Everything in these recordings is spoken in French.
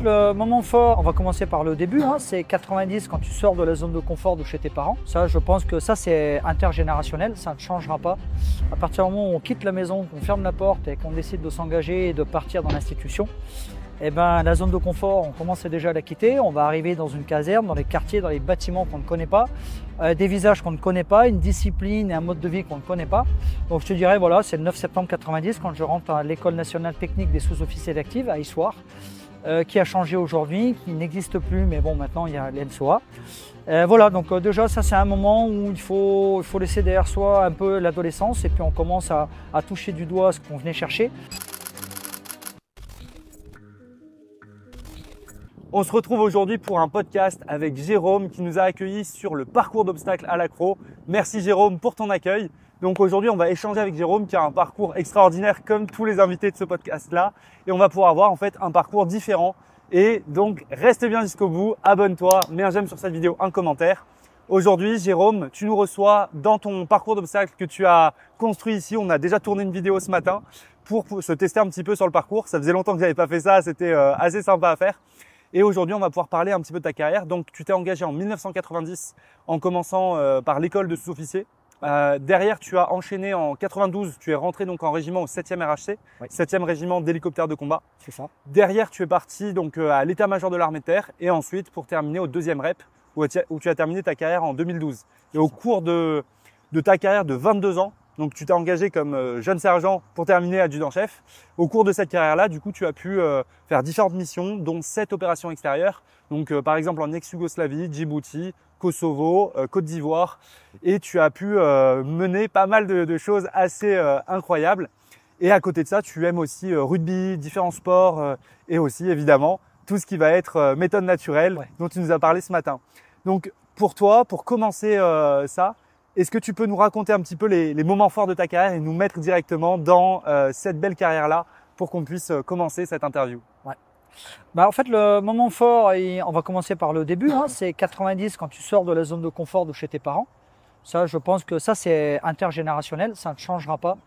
le moment fort, on va commencer par le début, hein, c'est 90 quand tu sors de la zone de confort de chez tes parents. Ça, je pense que ça, c'est intergénérationnel, ça ne changera pas. À partir du moment où on quitte la maison, qu'on ferme la porte et qu'on décide de s'engager et de partir dans l'institution, eh ben, la zone de confort, on commence déjà à la quitter. On va arriver dans une caserne, dans les quartiers, dans les bâtiments qu'on ne connaît pas, des visages qu'on ne connaît pas, une discipline et un mode de vie qu'on ne connaît pas. Donc je te dirais, voilà, c'est le 9 septembre 90 quand je rentre à l'École nationale technique des sous-officiers d'actifs à Issoire. Qui a changé aujourd'hui, qui n'existe plus, mais bon, maintenant il y a l'ENSOA. Voilà, donc déjà ça c'est un moment où il faut laisser derrière soi un peu l'adolescence et puis on commence à toucher du doigt ce qu'on venait chercher. On se retrouve aujourd'hui pour un podcast avec Jérôme qui nous a accueillis sur le parcours d'obstacles à l'accro. Merci Jérôme pour ton accueil. Donc aujourd'hui, on va échanger avec Jérôme qui a un parcours extraordinaire comme tous les invités de ce podcast-là. Et on va pouvoir avoir en fait un parcours différent. Et donc, reste bien jusqu'au bout, abonne-toi, mets un j'aime sur cette vidéo, un commentaire. Aujourd'hui, Jérôme, tu nous reçois dans ton parcours d'obstacles que tu as construit ici. On a déjà tourné une vidéo ce matin pour se tester un petit peu sur le parcours. Ça faisait longtemps que j'avais pas fait ça, c'était assez sympa à faire. Et aujourd'hui, on va pouvoir parler un petit peu de ta carrière. Donc, tu t'es engagé en 1990 en commençant par l'école de sous-officiers. Derrière, tu as enchaîné en 92, tu es rentré donc en régiment au 7e RHC, oui. 7e régiment d'hélicoptères de combat. C'est ça. Derrière, tu es parti donc à l'état-major de l'armée de terre et ensuite pour terminer au 2e REP où tu as terminé ta carrière en 2012. Et au cours de ta carrière de 22 ans, donc tu t'es engagé comme jeune sergent pour terminer adjudant-chef. Au cours de cette carrière-là, du coup, tu as pu faire différentes missions, dont 7 opérations extérieures. Donc par exemple en ex-Yougoslavie, Djibouti, Kosovo, Côte d'Ivoire, et tu as pu mener pas mal de choses assez incroyables. Et à côté de ça, tu aimes aussi rugby, différents sports et aussi évidemment tout ce qui va être méthode naturelle dont tu nous as parlé ce matin. Donc pour toi, pour commencer ça, est-ce que tu peux nous raconter un petit peu les moments forts de ta carrière et nous mettre directement dans cette belle carrière-là pour qu'on puisse commencer cette interview? Ouais. Bah en fait, le moment fort, on va commencer par le début, hein, c'est 90 quand tu sors de la zone de confort de chez tes parents. Ça, je pense que ça, c'est intergénérationnel, ça ne changera pas.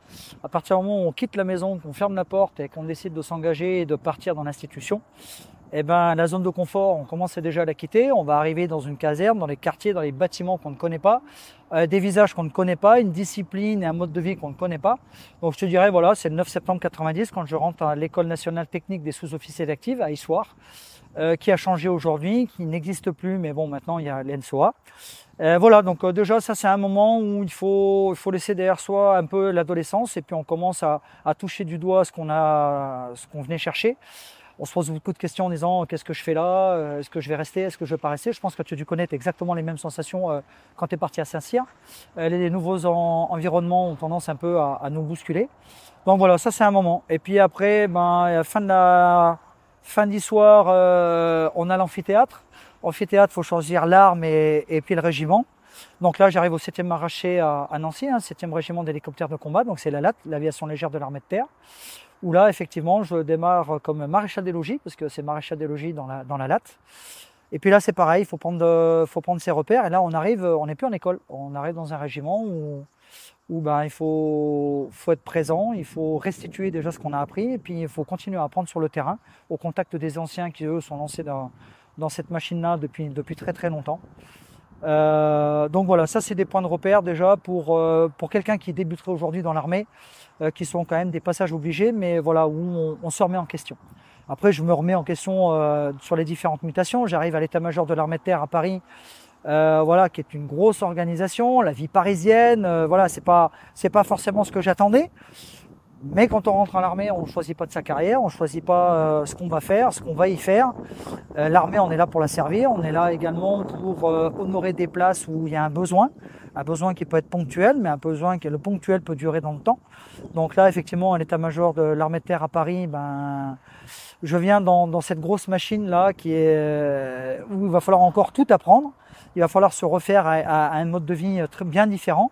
À partir du moment où on quitte la maison, qu'on ferme la porte et qu'on décide de s'engager et de partir dans l'institution, eh ben, la zone de confort, on commence déjà à la quitter. On va arriver dans une caserne, dans les quartiers, dans les bâtiments qu'on ne connaît pas, des visages qu'on ne connaît pas, une discipline et un mode de vie qu'on ne connaît pas. Donc je te dirais, voilà, c'est le 9 septembre 90 quand je rentre à l'École nationale technique des sous-officiers d'actifs à Issoire, qui a changé aujourd'hui, qui n'existe plus, mais bon, maintenant il y a l'ENSOA. Voilà, donc déjà ça c'est un moment où il faut laisser derrière soi un peu l'adolescence et puis on commence à toucher du doigt ce qu'on venait chercher. On se pose beaucoup de questions en disant qu'est-ce que je fais là, est-ce que je vais rester, est-ce que je vais pas rester. Je pense que tu as dû connaître exactement les mêmes sensations quand tu es parti à Saint-Cyr. Les nouveaux environnements ont tendance un peu à nous bousculer. Donc voilà, ça c'est un moment. Et puis après, fin d'histoire, on a l'amphithéâtre. Amphithéâtre, il faut choisir l'arme et puis le régiment. Donc là, j'arrive au 7e RHC à Nancy, hein, 7e régiment d'hélicoptères de combat. Donc c'est la LAT, l'aviation légère de l'armée de terre. Où là, effectivement, je démarre comme maréchal des logis, parce que c'est maréchal des logis dans la LAT. Et puis là, c'est pareil, il faut prendre ses repères. Et là, on n'est plus en école. On arrive dans un régiment où il faut être présent, il faut restituer déjà ce qu'on a appris, et puis il faut continuer à apprendre sur le terrain, au contact des anciens qui, eux, sont lancés dans cette machine-là depuis très très longtemps. Donc voilà, ça c'est des points de repère déjà pour quelqu'un qui débuterait aujourd'hui dans l'armée, qui sont quand même des passages obligés, mais voilà, où on se remet en question. Après, je me remets en question sur les différentes mutations. J'arrive à l'état-major de l'armée de terre à Paris, voilà, qui est une grosse organisation, la vie parisienne, voilà, c'est pas forcément ce que j'attendais. Mais quand on rentre à l'armée, on ne choisit pas de sa carrière, on ne choisit pas ce qu'on va faire, ce qu'on va y faire. L'armée, on est là pour la servir, on est là également pour honorer des places où il y a un besoin qui peut être ponctuel, mais un besoin le ponctuel peut durer dans le temps. Donc là, effectivement, à l'état-major de l'armée de terre à Paris, je viens dans cette grosse machine-là où il va falloir encore tout apprendre. Il va falloir se refaire à un mode de vie très bien différent.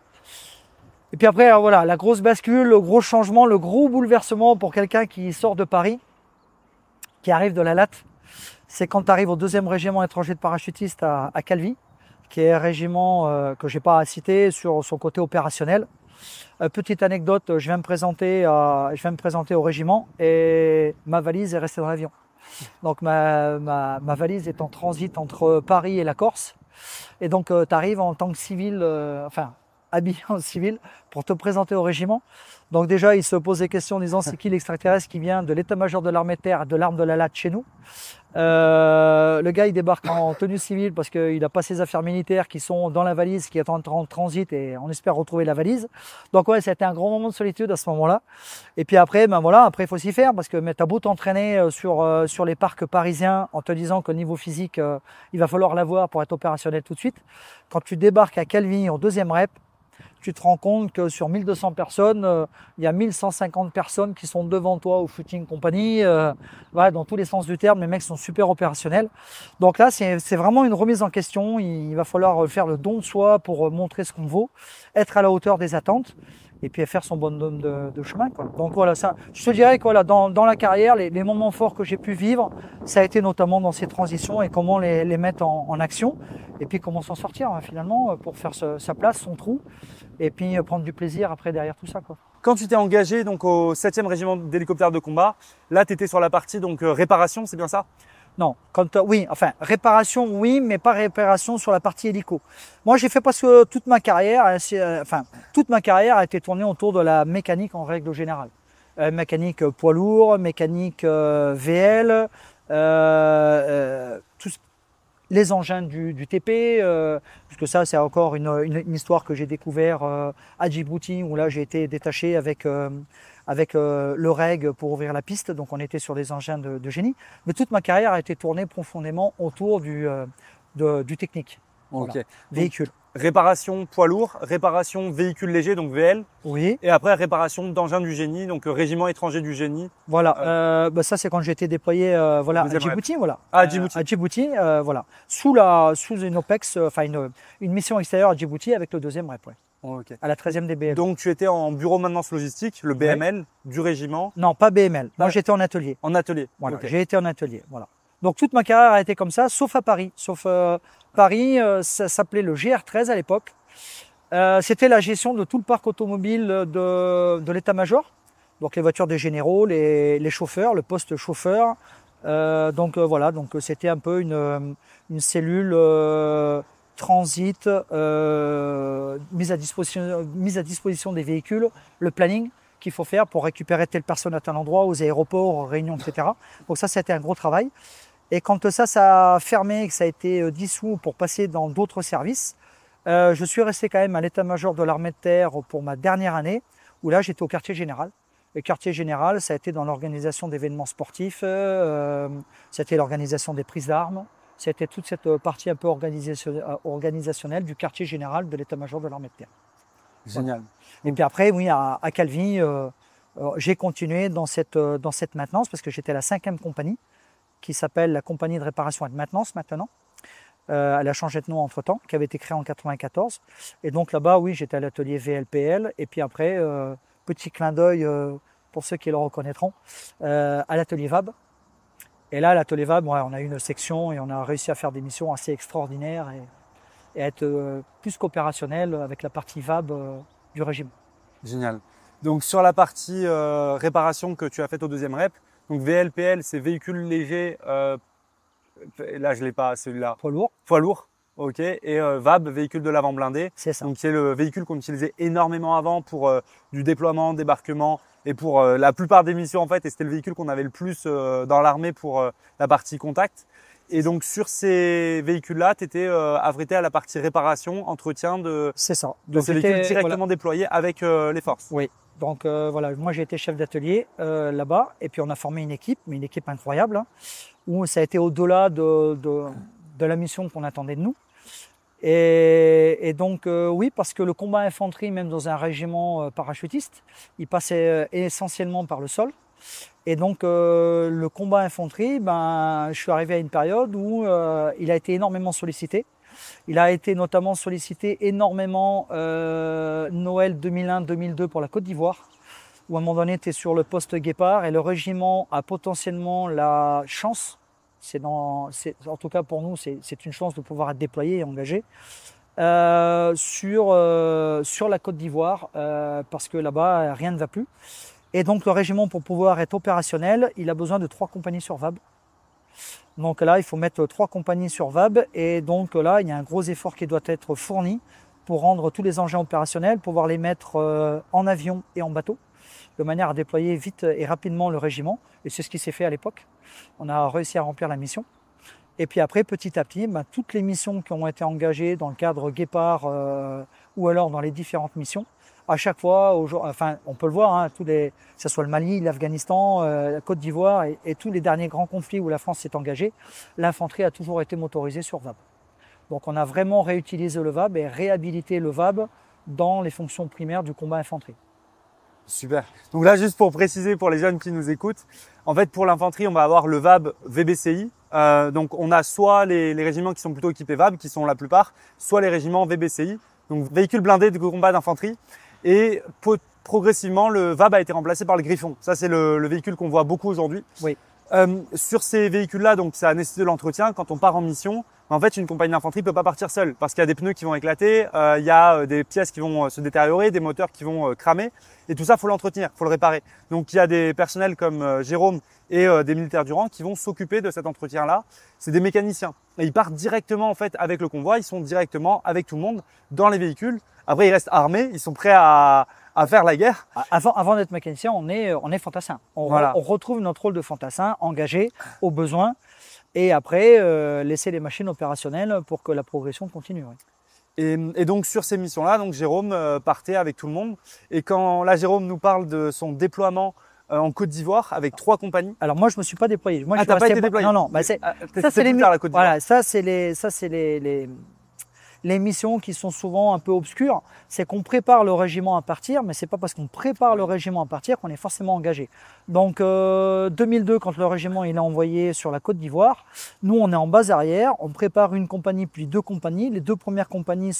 Et puis après, voilà, la grosse bascule, le gros changement, le gros bouleversement pour quelqu'un qui sort de Paris, qui arrive de la LAT, c'est quand tu arrives au 2e régiment étranger de parachutistes à Calvi, qui est un régiment que je n'ai pas à citer sur son côté opérationnel. Petite anecdote, je viens me présenter au régiment et ma valise est restée dans l'avion. Donc ma valise est en transit entre Paris et la Corse. Et donc tu arrives en tant que civil, habillé en civil pour te présenter au régiment. Donc déjà, il se pose des questions en disant c'est qui l'extraterrestre qui vient de l'état-major de l'armée de terre et de l'arme de la latte chez nous. Le gars, il débarque en tenue civile parce qu'il n'a pas ses affaires militaires qui sont dans la valise, qui est en transit et on espère retrouver la valise. Donc ouais, c'était un grand moment de solitude à ce moment-là. Et puis après, après, il faut s'y faire parce que t'as beau t'entraîner sur les parcs parisiens en te disant qu'au niveau physique, il va falloir l'avoir pour être opérationnel tout de suite. Quand tu débarques à Calvi en 2e rep, tu te rends compte que sur 1200 personnes, il y a 1150 personnes qui sont devant toi au footing compagnie. Dans tous les sens du terme, les mecs sont super opérationnels. Donc là, c'est vraiment une remise en question. Il va falloir faire le don de soi pour montrer ce qu'on vaut, être à la hauteur des attentes et puis faire son bonhomme de chemin, quoi. Donc voilà, ça, je te dirais que voilà, dans la carrière, les moments forts que j'ai pu vivre, ça a été notamment dans ces transitions et comment les mettre en action et puis comment s'en sortir finalement pour faire sa place, son trou. Et puis prendre du plaisir après derrière tout ça, quoi. Quand tu t'es engagé donc au 7e régiment d'hélicoptères de combat, là tu étais sur la partie donc réparation, c'est bien ça? Non, réparation oui, mais pas réparation sur la partie hélico. Moi, j'ai fait presque toute ma carrière, toute ma carrière a été tournée autour de la mécanique en règle générale. Mécanique poids lourd, mécanique VL, les engins du TP, puisque ça c'est encore une histoire que j'ai découvert à Djibouti où là j'ai été détaché avec le REG pour ouvrir la piste, donc on était sur des engins de génie. Mais toute ma carrière a été tournée profondément autour du technique. Ok. Voilà. Véhicule. Réparation poids lourd, réparation véhicule léger, donc VL. Oui. Et après réparation d'engins du génie, donc régiment étranger du génie. Voilà. Ça c'est quand j'ai été déployé à Djibouti, voilà. À Djibouti. À Djibouti, voilà. Sous une OPEX, une mission extérieure à Djibouti avec le 2e rep, ouais. Okay. À la 13e des BML. Donc tu étais en bureau maintenance logistique, le BML, du régiment? Non, pas BML. Moi j'étais en atelier. En atelier. Voilà, okay. J'ai été en atelier. Voilà. Donc toute ma carrière a été comme ça, sauf à Paris. Paris, ça s'appelait le GR13 à l'époque. C'était la gestion de tout le parc automobile de l'état-major. Donc les voitures des généraux, les chauffeurs, le poste chauffeur. Donc c'était un peu une cellule transit, mise à disposition des véhicules, le planning qu'il faut faire pour récupérer telle personne à tel endroit, aux aéroports, aux réunions, etc. Donc ça, c'était un gros travail. Et quand ça a fermé, que ça a été dissous pour passer dans d'autres services, je suis resté quand même à l'état-major de l'armée de terre pour ma dernière année, où là, j'étais au quartier général. Le quartier général, ça a été dans l'organisation d'événements sportifs, c'était l'organisation des prises d'armes, c'était toute cette partie un peu organisationnelle du quartier général de l'état-major de l'armée de terre. Génial. Voilà. Et puis après, oui, à Calvi, j'ai continué dans cette maintenance parce que j'étais à la 5e compagnie qui s'appelle la compagnie de réparation et de maintenance maintenant. Elle a changé de nom entre-temps, qui avait été créée en 94. Et donc là-bas, oui, j'étais à l'atelier VLPL. Et puis après, petit clin d'œil pour ceux qui le reconnaîtront, à l'atelier VAB. Et là, à l'atelier VAB, on a eu une section et on a réussi à faire des missions assez extraordinaires et à être plus qu'opérationnel avec la partie VAB du régime. Génial. Donc sur la partie réparation que tu as faite au 2e rep, donc VLPL, c'est véhicule léger, là je l'ai pas celui-là. Poids lourd. Poids lourd, ok. Et VAB, véhicule de l'avant blindé. C'est ça. Donc c'est le véhicule qu'on utilisait énormément avant pour du déploiement, débarquement et pour la plupart des missions en fait. Et c'était le véhicule qu'on avait le plus dans l'armée pour la partie contact. Et donc sur ces véhicules-là, tu étais affrété à la partie réparation, entretien de ces véhicules directement déployés avec les forces. Oui. Donc moi j'ai été chef d'atelier là-bas et puis on a formé une équipe, mais une équipe incroyable, hein, où ça a été au-delà de la mission qu'on attendait de nous. Et donc oui, parce que le combat infanterie, même dans un régiment parachutiste, il passait essentiellement par le sol. Et donc le combat infanterie, je suis arrivé à une période où il a été énormément sollicité. Il a été notamment sollicité énormément Noël 2001-2002 pour la Côte d'Ivoire, où à un moment donné, tu es sur le poste Guépard et le régiment a potentiellement la chance, en tout cas pour nous, c'est une chance de pouvoir être déployé et engagé sur la Côte d'Ivoire parce que là-bas, rien ne va plus. Et donc le régiment, pour pouvoir être opérationnel, il a besoin de 3 compagnies sur VAB. Donc là, il faut mettre 3 compagnies sur VAB et donc là, il y a un gros effort qui doit être fourni pour rendre tous les engins opérationnels, pouvoir les mettre en avion et en bateau, de manière à déployer vite et rapidement le régiment. Et c'est ce qui s'est fait à l'époque. On a réussi à remplir la mission. Et puis après, petit à petit, toutes les missions qui ont été engagées dans le cadre Guépard ou alors dans les différentes missions, à chaque fois, enfin, on peut le voir, hein, que ce soit le Mali, l'Afghanistan, la Côte d'Ivoire et tous les derniers grands conflits où la France s'est engagée, l'infanterie a toujours été motorisée sur VAB. Donc on a vraiment réutilisé le VAB et réhabilité le VAB dans les fonctions primaires du combat infanterie. Super. Donc là, juste pour préciser pour les jeunes qui nous écoutent, en fait, pour l'infanterie, on va avoir le VAB VBCI. Donc on a soit les régiments qui sont plutôt équipés VAB, qui sont la plupart, soit les régiments VBCI, donc véhicules blindés de combat d'infanterie. Et progressivement, le VAB a été remplacé par le Griffon. Ça, c'est le véhicule qu'on voit beaucoup aujourd'hui. Oui. Sur ces véhicules-là, donc ça nécessite de l'entretien. Quand on part en mission, en fait, une compagnie d'infanterie peut pas partir seule parce qu'il y a des pneus qui vont éclater, il y a des pièces qui vont se détériorer, des moteurs qui vont cramer. Et tout ça, faut l'entretenir, faut le réparer. Donc, il y a des personnels comme Jérôme et des militaires du rang qui vont s'occuper de cet entretien-là. C'est des mécaniciens. Et ils partent directement en fait avec le convoi. Ils sont directement avec tout le monde dans les véhicules. Après, ils restent armés. Ils sont prêts à faire la guerre. Avant d'être mécanicien, on est fantassin. On retrouve notre rôle de fantassin, engagé au besoin, et après laisser les machines opérationnelles pour que la progression continue. Oui. Et donc sur ces missions-là, donc Jérôme partait avec tout le monde. Et quand là, Jérôme nous parle de son déploiement en Côte d'Ivoire avec 3 compagnies. Alors moi, je me suis pas déployé. Moi, t'as pas été déployé? Non. Ça c'est les missions qui sont souvent un peu obscures, c'est qu'on prépare le régiment à partir, mais c'est pas parce qu'on prépare le régiment à partir qu'on est forcément engagé. Donc 2002, quand le régiment il est envoyé sur la Côte d'Ivoire, nous on est en base arrière, on prépare une compagnie puis 2 compagnies. Les 2 premières compagnies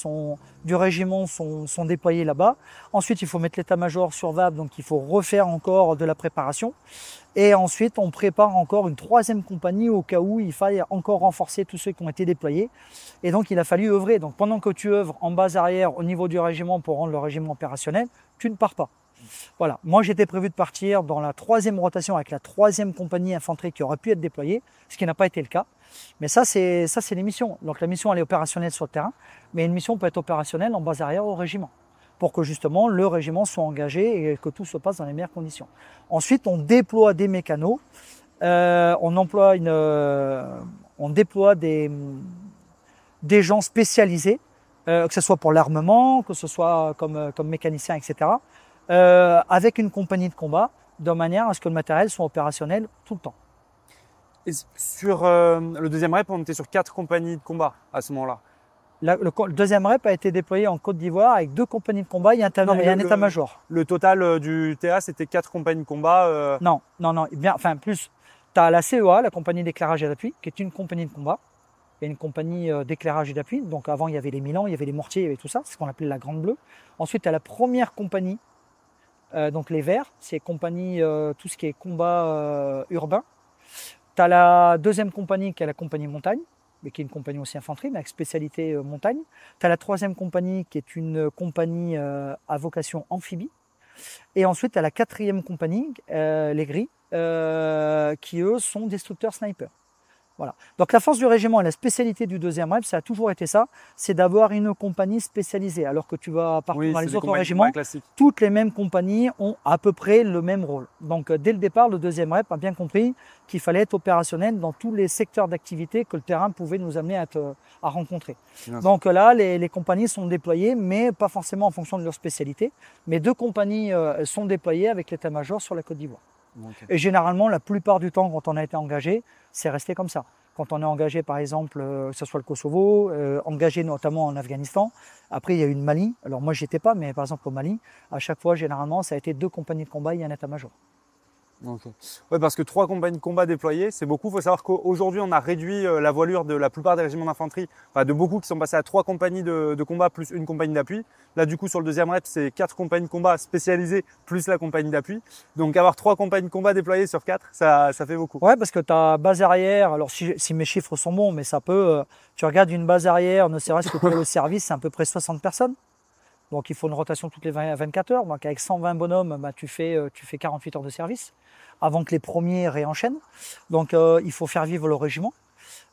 du régiment sont déployées là-bas. Ensuite, il faut mettre l'état-major sur VAB, donc il faut refaire encore de la préparation. Et ensuite, on prépare encore une 3e compagnie au cas où il faille encore renforcer tous ceux qui ont été déployés. Et donc, il a fallu œuvrer. Donc, pendant que tu œuvres en base arrière au niveau du régiment pour rendre le régiment opérationnel, tu ne pars pas. Voilà. Moi, j'étais prévu de partir dans la 3e rotation avec la 3e compagnie infanterie qui aurait pu être déployée, ce qui n'a pas été le cas. Mais ça, c'est les missions. Donc, la mission, elle est opérationnelle sur le terrain, mais une mission peut être opérationnelle en base arrière au régiment, pour que justement le régiment soit engagé et que tout se passe dans les meilleures conditions. Ensuite, on déploie des mécanos, on déploie des gens spécialisés, que ce soit pour l'armement, que ce soit comme mécanicien, etc., avec une compagnie de combat, de manière à ce que le matériel soit opérationnel tout le temps. Et sur le 2e rep, on était sur 4 compagnies de combat à ce moment-là. Le 2e rep a été déployé en Côte d'Ivoire avec 2 compagnies de combat et un état-major. Le total du TA, c'était 4 compagnies de combat Non. Enfin, plus. Tu as la CEA, la compagnie d'éclairage et d'appui, qui est une compagnie de combat. Il y a une compagnie d'éclairage et d'appui. Donc avant, il y avait les Milans, il y avait les mortiers, il y avait tout ça. C'est ce qu'on appelait la Grande Bleue. Ensuite, tu as la première compagnie, donc les Verts. C'est compagnie, tout ce qui est combat urbain. Tu as la 2e compagnie, qui est la compagnie montagne, mais qui est une compagnie aussi infanterie, mais avec spécialité montagne. Tu as la 3e compagnie, qui est une compagnie à vocation amphibie. Et ensuite, tu as la 4e compagnie, les Gris, qui eux sont destructeurs snipers. Voilà. Donc la force du régiment et la spécialité du 2e rep, ça a toujours été ça, c'est d'avoir une compagnie spécialisée. Alors que tu vas partout dans les autres régiments, toutes les mêmes compagnies ont à peu près le même rôle. Donc dès le départ, le 2e rep a bien compris qu'il fallait être opérationnel dans tous les secteurs d'activité que le terrain pouvait nous amener à rencontrer. Donc là, les compagnies sont déployées, mais pas forcément en fonction de leur spécialité. Mais 2 compagnies sont déployées avec l'état-major sur la Côte d'Ivoire. Okay. Et généralement, la plupart du temps, quand on a été engagé, c'est resté comme ça. Quand on est engagé, par exemple, que ce soit le Kosovo, engagé notamment en Afghanistan. Après, il y a eu le Mali. Alors moi, j'y étais pas, mais par exemple au Mali, à chaque fois, généralement, ça a été 2 compagnies de combat et un état-major. Okay. Ouais, parce que 3 compagnies de combat déployées, c'est beaucoup. Il faut savoir qu'aujourd'hui, on a réduit la voilure de la plupart des régiments d'infanterie, enfin de beaucoup qui sont passés à 3 compagnies de combat plus une compagnie d'appui. Là, du coup, sur le 2e rep, c'est 4 compagnies de combat spécialisées plus la compagnie d'appui. Donc, avoir 3 compagnies de combat déployées sur 4, ça fait beaucoup. Ouais, parce que tu as base arrière. Alors, si mes chiffres sont bons, mais ça peut. Tu regardes une base arrière, ne serait-ce que pour le service, c'est à peu près 60 personnes. Donc, il faut une rotation toutes les 24 heures. Donc, avec 120 bonhommes, tu fais 48 heures de service. avant que les premiers réenchaînent. Donc il faut faire vivre le régiment.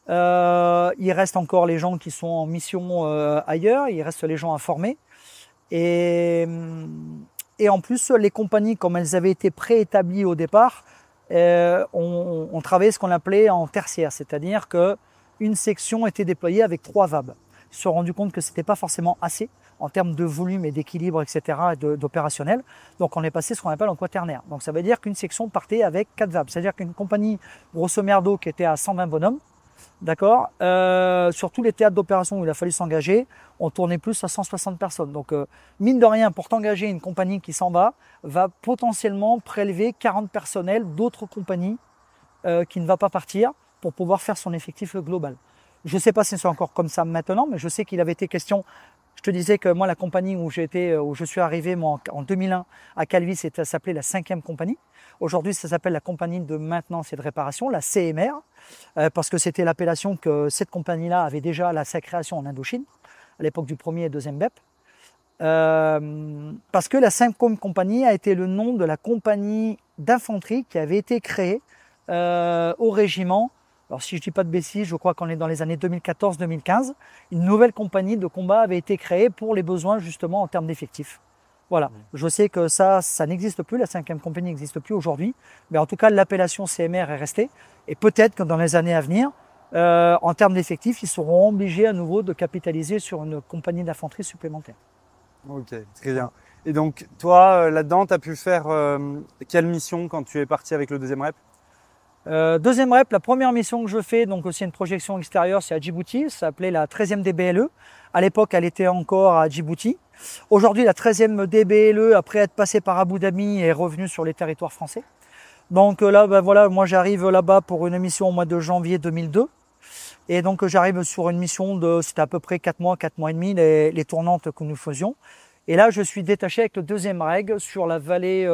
Il reste encore les gens qui sont en mission ailleurs, il reste les gens à former. Et en plus, les compagnies, comme elles avaient été préétablies au départ, on travaillait ce qu'on appelait en tertiaire, c'est-à-dire qu'une section était déployée avec 3 VAB. Ils se sont rendus compte que ce n'était pas forcément assez en termes de volume et d'équilibre, etc., et d'opérationnel. Donc on est passé ce qu'on appelle en quaternaire. Donc ça veut dire qu'une section partait avec 4 VAB. C'est-à-dire qu'une compagnie, grosso merdo, qui était à 120 bonhommes, d'accord, sur tous les théâtres d'opération où il a fallu s'engager, on tournait plus à 160 personnes. Donc mine de rien, pour t'engager, une compagnie qui s'en va potentiellement prélever 40 personnels d'autres compagnies qui ne va pas partir pour pouvoir faire son effectif global. Je ne sais pas si c'est encore comme ça maintenant, mais je sais qu'il avait été question. Je te disais que moi, la compagnie où je suis arrivé moi, en 2001 à Calvi, ça s'appelait la 5e compagnie. Aujourd'hui, ça s'appelle la compagnie de maintenance et de réparation, la CMR, parce que c'était l'appellation que cette compagnie-là avait déjà à sa création en Indochine, à l'époque du 1er et 2e BEP. Parce que la 5e compagnie a été le nom de la compagnie d'infanterie qui avait été créée au régiment. Alors si je ne dis pas de bêtises, je crois qu'on est dans les années 2014-2015. Une nouvelle compagnie de combat avait été créée pour les besoins justement en termes d'effectifs. Voilà, je sais que ça n'existe plus, la 5e compagnie n'existe plus aujourd'hui, mais en tout cas l'appellation CMR est restée. Et peut-être que dans les années à venir, en termes d'effectifs, ils seront obligés à nouveau de capitaliser sur une compagnie d'infanterie supplémentaire. Ok, très bien. Et donc toi, là-dedans, tu as pu faire quelle mission quand tu es parti avec le 2e rep? Deuxième rep, la première mission que je fais, donc aussi une projection extérieure, c'est à Djibouti. Ça s'appelait la 13e DBLE. À l'époque, elle était encore à Djibouti. Aujourd'hui, la 13e DBLE, après être passée par Abu Dhabi, est revenue sur les territoires français. Donc là, ben voilà, moi j'arrive là-bas pour une mission au mois de janvier 2002. Et donc j'arrive sur une mission c'était à peu près 4 mois et demi, les tournantes que nous faisions. Et là, je suis détaché avec le 2e reg sur la vallée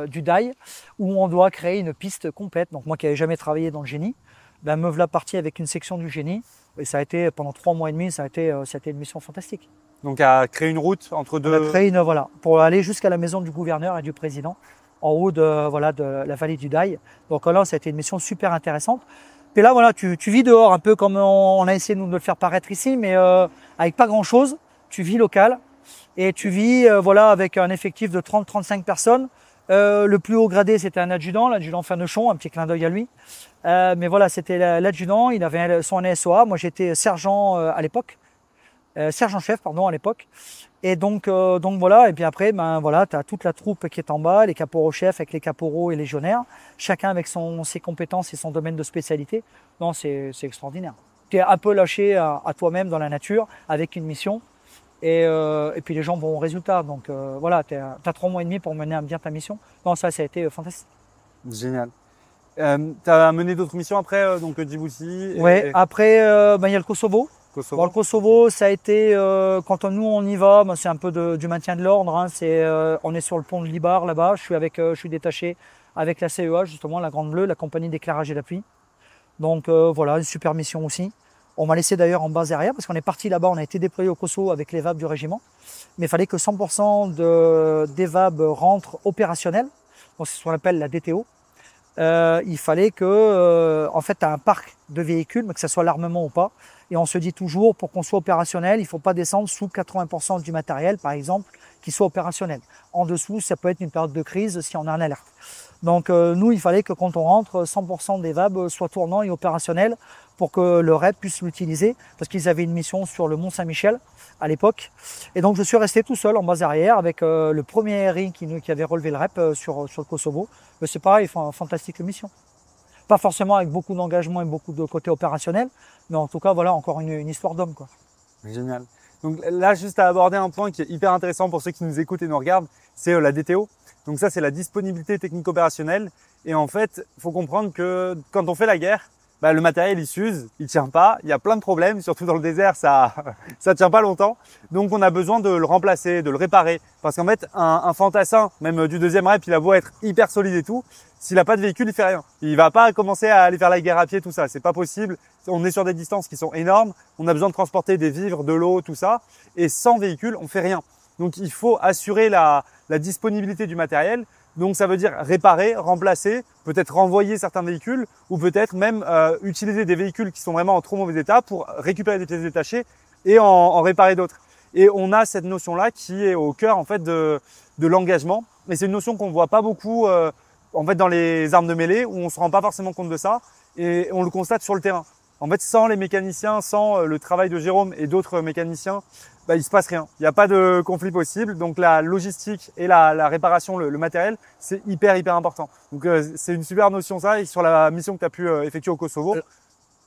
du Daï, où on doit créer une piste complète. Donc moi qui n'avais jamais travaillé dans le génie, ben, me voilà parti avec une section du génie. Et ça a été, pendant 3 mois et demi, ça a été une mission fantastique. Donc à créer une route entre deux… On a créé voilà, pour aller jusqu'à la maison du gouverneur et du président, en haut de la vallée du Daï. Donc là, ça a été une mission super intéressante. Et là, voilà, tu vis dehors, un peu comme on a essayé nous, de le faire paraître ici, mais avec pas grand-chose. Tu vis local. Et tu vis voilà, avec un effectif de 30-35 personnes. Le plus haut gradé, c'était un adjudant, l'adjudant Fanechon, un petit clin d'œil à lui. Mais voilà, c'était l'adjudant, il avait son NSOA. Moi, j'étais sergent à l'époque, sergent-chef, pardon, à l'époque. Et donc voilà, et puis après, ben voilà, tu as toute la troupe qui est en bas, les caporaux-chefs avec les caporaux et légionnaires, chacun avec ses compétences et son domaine de spécialité. Non, c'est extraordinaire. Tu es un peu lâché à toi-même dans la nature avec une mission. Et puis les gens vont au résultat. Donc voilà, tu as 3 mois et demi pour mener à bien ta mission. Non, ça a été fantastique. Génial. Tu as mené d'autres missions après, donc Djibouti Oui, après, il y a le Kosovo. Bon, le Kosovo, ça a été, quand nous on y va, c'est un peu du maintien de l'ordre. Hein, on est sur le pont de Libar là-bas. Je suis détaché avec la CEA, justement, la Grande Bleue, la compagnie d'éclairage et d'appui. Donc voilà, une super mission aussi. On m'a laissé d'ailleurs en base arrière parce qu'on est parti là-bas, on a été déployé au Kosovo avec les VAB du régiment. Mais il fallait que 100% des VAB rentrent opérationnels. Donc c'est ce qu'on appelle la DTO. Il fallait que, en fait, tu as un parc de véhicules, mais que ce soit l'armement ou pas. Et on se dit toujours, pour qu'on soit opérationnel, il ne faut pas descendre sous 80% du matériel, par exemple, qui soit opérationnel. En dessous, ça peut être une période de crise si on a un alerte. Donc nous, il fallait que quand on rentre, 100% des VAB soient tournants et opérationnels pour que le REP puisse l'utiliser, parce qu'ils avaient une mission sur le Mont Saint-Michel à l'époque. Et donc je suis resté tout seul en base arrière avec le premier RI qui avait relevé le REP sur le Kosovo. Mais c'est pareil, fantastique mission. Pas forcément avec beaucoup d'engagement et beaucoup de côté opérationnel, mais en tout cas, voilà, encore une histoire d'homme, quoi. Génial. Donc là, juste à aborder un point qui est hyper intéressant pour ceux qui nous écoutent et nous regardent, c'est la DTO. Donc ça, c'est la disponibilité technique opérationnelle. Et en fait, il faut comprendre que quand on fait la guerre, le matériel il s'use, il tient pas, il y a plein de problèmes, surtout dans le désert, ça tient pas longtemps. Donc on a besoin de le remplacer, de le réparer. Parce qu'en fait, un fantassin, même du 2e rep, il a beau être hyper solide et tout, s'il a pas de véhicule, il fait rien. Il va pas commencer à aller faire la guerre à pied, tout ça. C'est pas possible. On est sur des distances qui sont énormes. On a besoin de transporter des vivres, de l'eau, tout ça. Et sans véhicule, on fait rien. Donc il faut assurer la disponibilité du matériel. Donc ça veut dire réparer, remplacer, peut-être renvoyer certains véhicules ou peut-être même utiliser des véhicules qui sont vraiment en trop mauvais état pour récupérer des pièces détachées et en réparer d'autres. Et on a cette notion-là qui est au cœur en fait de l'engagement. Et c'est une notion qu'on voit pas beaucoup en fait dans les armes de mêlée où on se rend pas forcément compte de ça et on le constate sur le terrain. En fait, sans les mécaniciens, sans le travail de Jérôme et d'autres mécaniciens, bah, il se passe rien. Il n'y a pas de conflit possible. Donc la logistique et la réparation, le matériel, c'est hyper important. Donc c'est une super notion ça. Et sur la mission que tu as pu effectuer au Kosovo.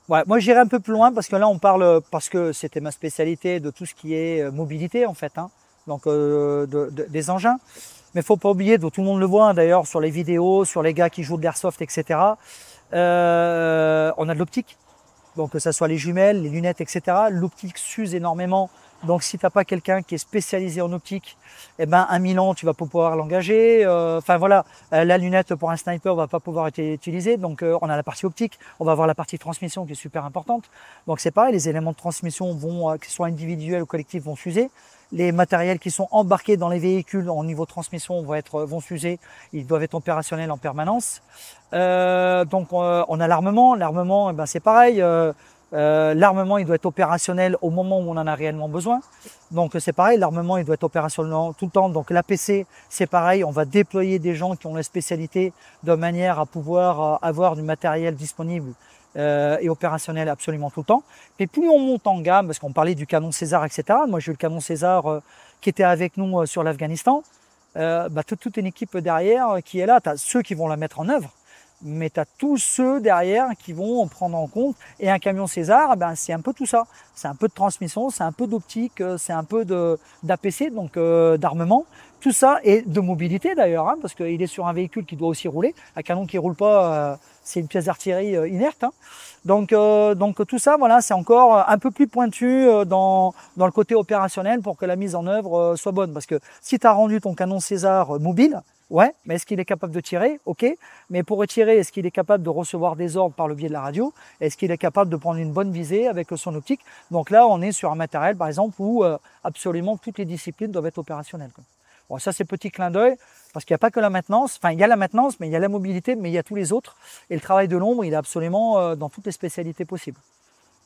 Ouais, moi j'irai un peu plus loin parce que là on parle, parce que c'était ma spécialité, de tout ce qui est mobilité en fait, hein, donc des engins. Mais faut pas oublier, tout le monde le voit hein, d'ailleurs sur les vidéos, sur les gars qui jouent de l'airsoft, etc. On a de l'optique. Donc que ça soit les jumelles, les lunettes, etc. L'optique s'use énormément. Donc si t'as pas quelqu'un qui est spécialisé en optique, eh ben un Milan tu vas pas pouvoir l'engager. Enfin voilà, la lunette pour un sniper va pas pouvoir être utilisée. Donc on a la partie optique, on va avoir la partie transmission qui est super importante. Donc c'est pareil, les éléments de transmission vont, qu'ils soient individuels ou collectifs, vont s'user. Les matériels qui sont embarqués dans les véhicules en niveau transmission vont s'user, ils doivent être opérationnels en permanence. Donc on a l'armement. L'armement, eh ben c'est pareil. L'armement, il doit être opérationnel au moment où on en a réellement besoin. Donc c'est pareil, l'armement, il doit être opérationnel tout le temps. Donc l'APC, c'est pareil, on va déployer des gens qui ont la spécialité de manière à pouvoir avoir du matériel disponible et opérationnel absolument tout le temps. Et plus on monte en gamme, parce qu'on parlait du canon César, etc. Moi, j'ai eu le canon César qui était avec nous sur l'Afghanistan. Bah, toute une équipe derrière qui est là. Tu as ceux qui vont la mettre en œuvre, mais tu as tous ceux derrière qui vont prendre en compte. Et un camion César, ben, c'est un peu tout ça. C'est un peu de transmission, c'est un peu d'optique, c'est un peu d'APC, donc d'armement. Tout ça, et de mobilité d'ailleurs, hein, parce qu'il est sur un véhicule qui doit aussi rouler. Un canon qui roule pas, c'est une pièce d'artillerie inerte. Hein. Donc tout ça, voilà, c'est encore un peu plus pointu dans le côté opérationnel pour que la mise en œuvre soit bonne. Parce que si tu as rendu ton canon César mobile, ouais, mais est-ce qu'il est capable de tirer? Ok. Mais pour tirer, est-ce qu'il est capable de recevoir des ordres par le biais de la radio? Est-ce qu'il est capable de prendre une bonne visée avec son optique? Donc là, on est sur un matériel, par exemple, où absolument toutes les disciplines doivent être opérationnelles. Quoi. Bon, ça, c'est petit clin d'œil, parce qu'il n'y a pas que la maintenance. Enfin, il y a la maintenance, mais il y a la mobilité, mais il y a tous les autres. Et le travail de l'ombre, il est absolument dans toutes les spécialités possibles.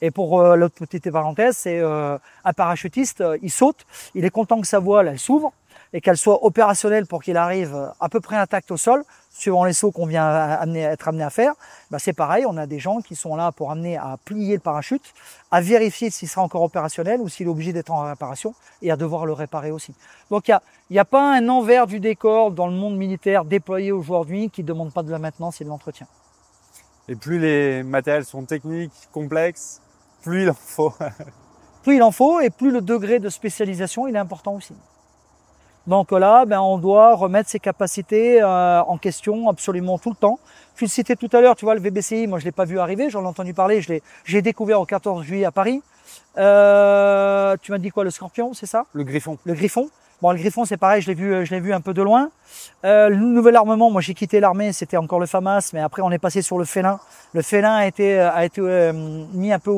Et pour l'autre petite parenthèse, c'est un parachutiste, il saute, il est content que sa voile, elle s'ouvre, et qu'elle soit opérationnelle pour qu'il arrive à peu près intact au sol, suivant les sauts qu'on vient être amené à faire. Ben c'est pareil, on a des gens qui sont là pour amener à plier le parachute, à vérifier s'il sera encore opérationnel ou s'il est obligé d'être en réparation et à devoir le réparer aussi. Donc il y a pas un envers du décor dans le monde militaire déployé aujourd'hui qui ne demande pas de la maintenance et de l'entretien. Et plus les matériels sont techniques, complexes, plus il en faut. Plus il en faut et plus le degré de spécialisation il est important aussi. Donc là, ben, on doit remettre ses capacités en question absolument tout le temps. Tu le citais tout à l'heure, tu vois, le VBCI, moi je l'ai pas vu arriver, j'en ai entendu parler, j'ai découvert au 14 juillet à Paris. Tu m'as dit quoi, le Scorpion, c'est ça? Le Griffon. Le Griffon. Bon, le Griffon, c'est pareil, je l'ai vu un peu de loin. Le nouvel armement, moi j'ai quitté l'armée, c'était encore le FAMAS, mais après on est passé sur le Félin. Le Félin a été mis un peu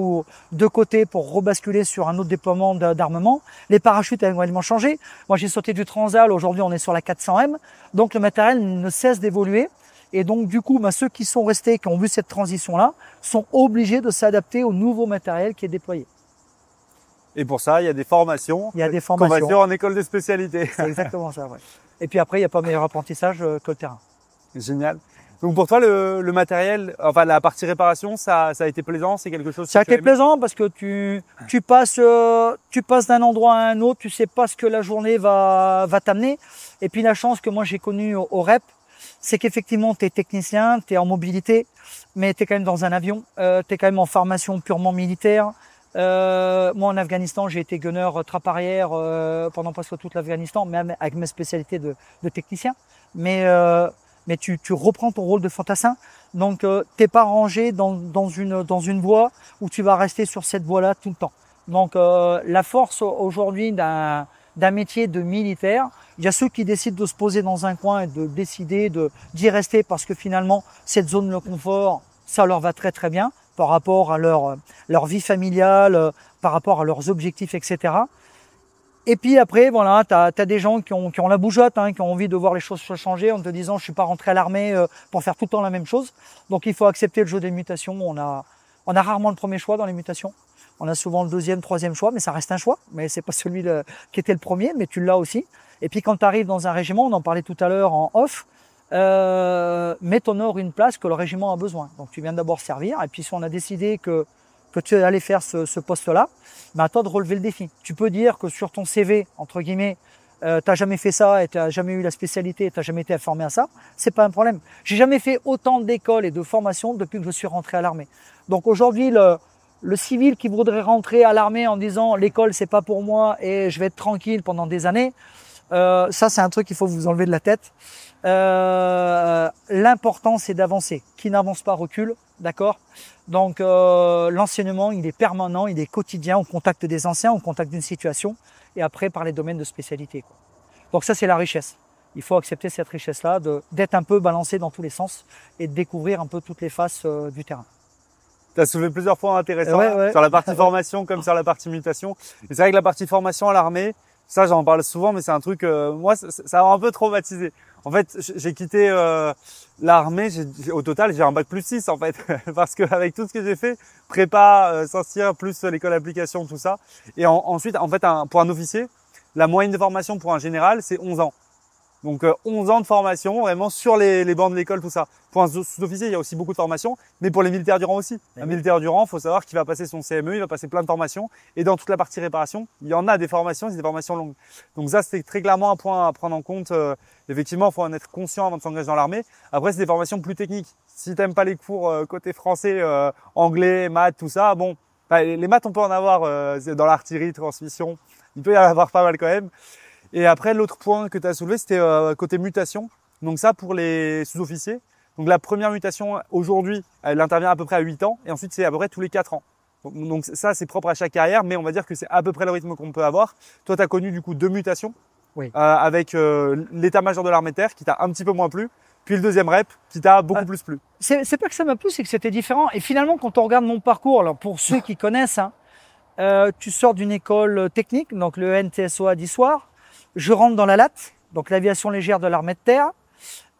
de côté pour rebasculer sur un autre déploiement d'armement. Les parachutes ont également changé. Moi j'ai sauté du Transal, aujourd'hui on est sur la 400M. Donc le matériel ne cesse d'évoluer. Et donc du coup, ceux qui sont restés, qui ont vu cette transition-là, sont obligés de s'adapter au nouveau matériel qui est déployé. Et pour ça, il y a des formations. Il y a des formations. Qu'on va faire en école de spécialité. C'est exactement ça, ouais. Et puis après, il n'y a pas meilleur apprentissage que le terrain. Génial. Donc pour toi, le matériel, enfin la partie réparation, ça a été plaisant, c'est quelque chose. Ça a été plaisant parce que tu passes d'un endroit à un autre, tu sais pas ce que la journée va t'amener. Et puis la chance que moi j'ai connue au REP, c'est qu'effectivement tu es technicien, tu es en mobilité, mais tu es quand même dans un avion, tu es quand même en formation purement militaire. Moi en Afghanistan, j'ai été gunner trappe arrière pendant presque toute l'Afghanistan, même avec mes spécialités de technicien. Mais tu reprends ton rôle de fantassin. Donc t'es pas rangé dans une voie où tu vas rester sur cette voie-là tout le temps. Donc la force aujourd'hui d'un métier de militaire, il y a ceux qui décident de se poser dans un coin et de décider d'y rester parce que finalement cette zone de confort, ça leur va très très bien par rapport à leur vie familiale, par rapport à leurs objectifs, etc. Et puis après, voilà, tu as des gens qui ont la bougeotte, hein, qui ont envie de voir les choses changer en te disant je suis pas rentré à l'armée pour faire tout le temps la même chose. Donc il faut accepter le jeu des mutations. On a rarement le premier choix dans les mutations. On a souvent le deuxième, troisième choix, mais ça reste un choix. Mais c'est pas celui qui était le premier, mais tu l'as aussi. Et puis quand tu arrives dans un régiment, on en parlait tout à l'heure en off, mets ton or une place que le régiment a besoin. Donc tu viens d'abord servir, et puis si on a décidé que tu allais faire ce poste-là, ben à toi de relever le défi. Tu peux dire que sur ton CV, entre guillemets, t'as jamais fait ça et t'as jamais eu la spécialité et t'as jamais été formé à ça, c'est pas un problème. J'ai jamais fait autant d'écoles et de formations depuis que je suis rentré à l'armée. Donc aujourd'hui, le civil qui voudrait rentrer à l'armée en disant l'école c'est pas pour moi et je vais être tranquille pendant des années, ça c'est un truc qu'il faut vous enlever de la tête. L'important c'est d'avancer. Qui n'avance pas recule, d'accord? Donc l'enseignement il est permanent, il est quotidien, au contact des anciens, au contact d'une situation et après par les domaines de spécialité, quoi. Donc ça c'est la richesse. Il faut accepter cette richesse-là, d'être un peu balancé dans tous les sens et de découvrir un peu toutes les faces du terrain. Tu as soulevé plusieurs points intéressants sur la partie formation comme sur la partie mutation. Et c'est vrai que la partie formation à l'armée, ça j'en parle souvent, mais c'est un truc, moi ça m'a un peu traumatisé. En fait, j'ai quitté l'armée, au total j'ai un bac plus 6 en fait, parce qu'avec tout ce que j'ai fait, prépa, Saint-Cyr, plus l'école d'application, tout ça. Et ensuite, en fait, pour un officier, la moyenne de formation pour un général, c'est 11 ans. Donc 11 ans de formation, vraiment sur les bancs de l'école, tout ça. Pour un sous-officier, il y a aussi beaucoup de formations, mais pour les militaires du rang aussi. Un militaire du rang, il faut savoir qu'il va passer son CME, il va passer plein de formations. Et dans toute la partie réparation, il y en a des formations, c'est des formations longues. Donc ça, c'est très clairement un point à prendre en compte. Effectivement, il faut en être conscient avant de s'engager dans l'armée. Après, c'est des formations plus techniques. Si t'aimes pas les cours côté français, anglais, maths, tout ça, bon, les maths, on peut en avoir dans l'artillerie, transmission. Il peut y en avoir pas mal quand même. Et après, l'autre point que tu as soulevé, c'était côté mutation. Donc ça, pour les sous-officiers. Donc la première mutation, aujourd'hui, elle intervient à peu près à 8 ans. Et ensuite, c'est à peu près tous les 4 ans. Donc ça, c'est propre à chaque carrière, mais on va dire que c'est à peu près le rythme qu'on peut avoir. Toi, tu as connu du coup 2 mutations. Oui. Avec l'état-major de l'armée de terre qui t'a un petit peu moins plu. Puis le deuxième rep qui t'a beaucoup plus plu. C'est pas que ça m'a plu, c'est que c'était différent. Et finalement, quand on regarde mon parcours, alors pour ceux qui connaissent, hein, tu sors d'une école technique, donc le NTSOA d'Issoire. Je rentre dans la LAT, donc l'aviation légère de l'armée de terre.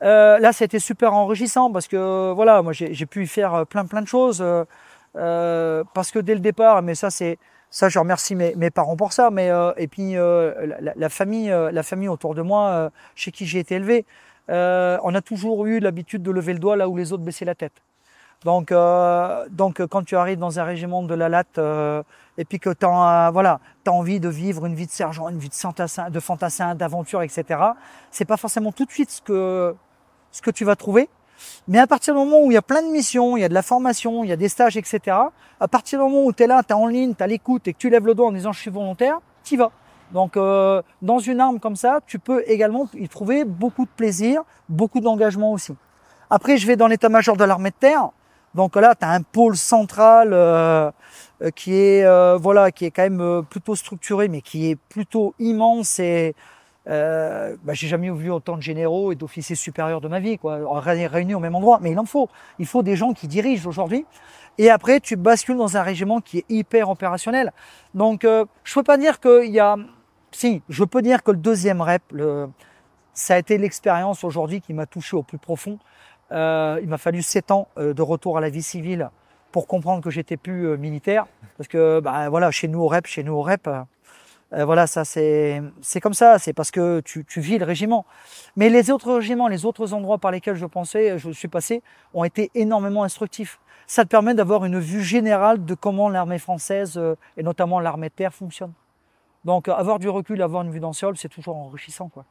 Là, c'était super enrichissant parce que voilà, moi j'ai pu y faire plein de choses parce que dès le départ, mais ça je remercie mes parents pour ça, mais et puis la famille autour de moi, chez qui j'ai été élevé, on a toujours eu l'habitude de lever le doigt là où les autres baissaient la tête. Donc quand tu arrives dans un régiment de la LAT et puis que t'as envie de vivre une vie de sergent, une vie de fantassin, d'aventure, etc. C'est pas forcément tout de suite ce que tu vas trouver. Mais à partir du moment où il y a plein de missions, il y a de la formation, il y a des stages, etc. À partir du moment où tu es là, tu es en ligne, tu as l'écoute et que tu lèves le doigt en disant je suis volontaire, t'y vas. Donc dans une arme comme ça, tu peux également y trouver beaucoup de plaisir, beaucoup d'engagement aussi. Après, je vais dans l'état-major de l'armée de terre. Donc là, tu as un pôle central qui est quand même plutôt structuré, mais qui est plutôt immense et j'ai jamais vu autant de généraux et d'officiers supérieurs de ma vie, quoi, réunis au même endroit. Mais il faut des gens qui dirigent aujourd'hui. Et après, tu bascules dans un régiment qui est hyper opérationnel. Donc, je peux pas dire je peux dire que le deuxième rep, ça a été l'expérience aujourd'hui qui m'a touché au plus profond. Il m'a fallu 7 ans de retour à la vie civile pour comprendre que j'étais plus militaire, parce que chez nous au rep, ça c'est comme ça, c'est parce que tu vis le régiment. Mais les autres régiments, les autres endroits par lesquels je suis passé ont été énormément instructifs. Ça te permet d'avoir une vue générale de comment l'armée française et notamment l'armée de terre fonctionne. Donc avoir du recul, avoir une vue d'ensemble, c'est toujours enrichissant, quoi.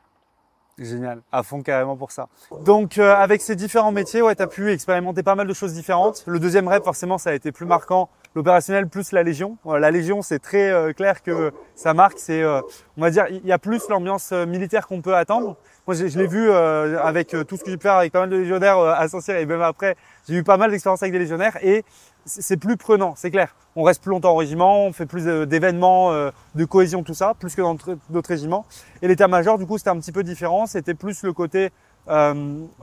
Génial, à fond carrément pour ça. Donc avec ces différents métiers, tu as pu expérimenter pas mal de choses différentes. Le deuxième rep, forcément, ça a été plus marquant. L'opérationnel plus la Légion. La Légion, c'est très clair que ça marque. C'est, on va dire, il y a plus l'ambiance militaire qu'on peut attendre. Moi, je l'ai vu avec tout ce que j'ai pu faire avec pas mal de légionnaires à Saint-Cyr et même après, j'ai eu pas mal d'expériences avec des légionnaires et c'est plus prenant, c'est clair. On reste plus longtemps au régiment, on fait plus d'événements, de cohésion, tout ça, plus que dans d'autres régiments. Et l'état-major, du coup, c'était un petit peu différent. C'était plus le côté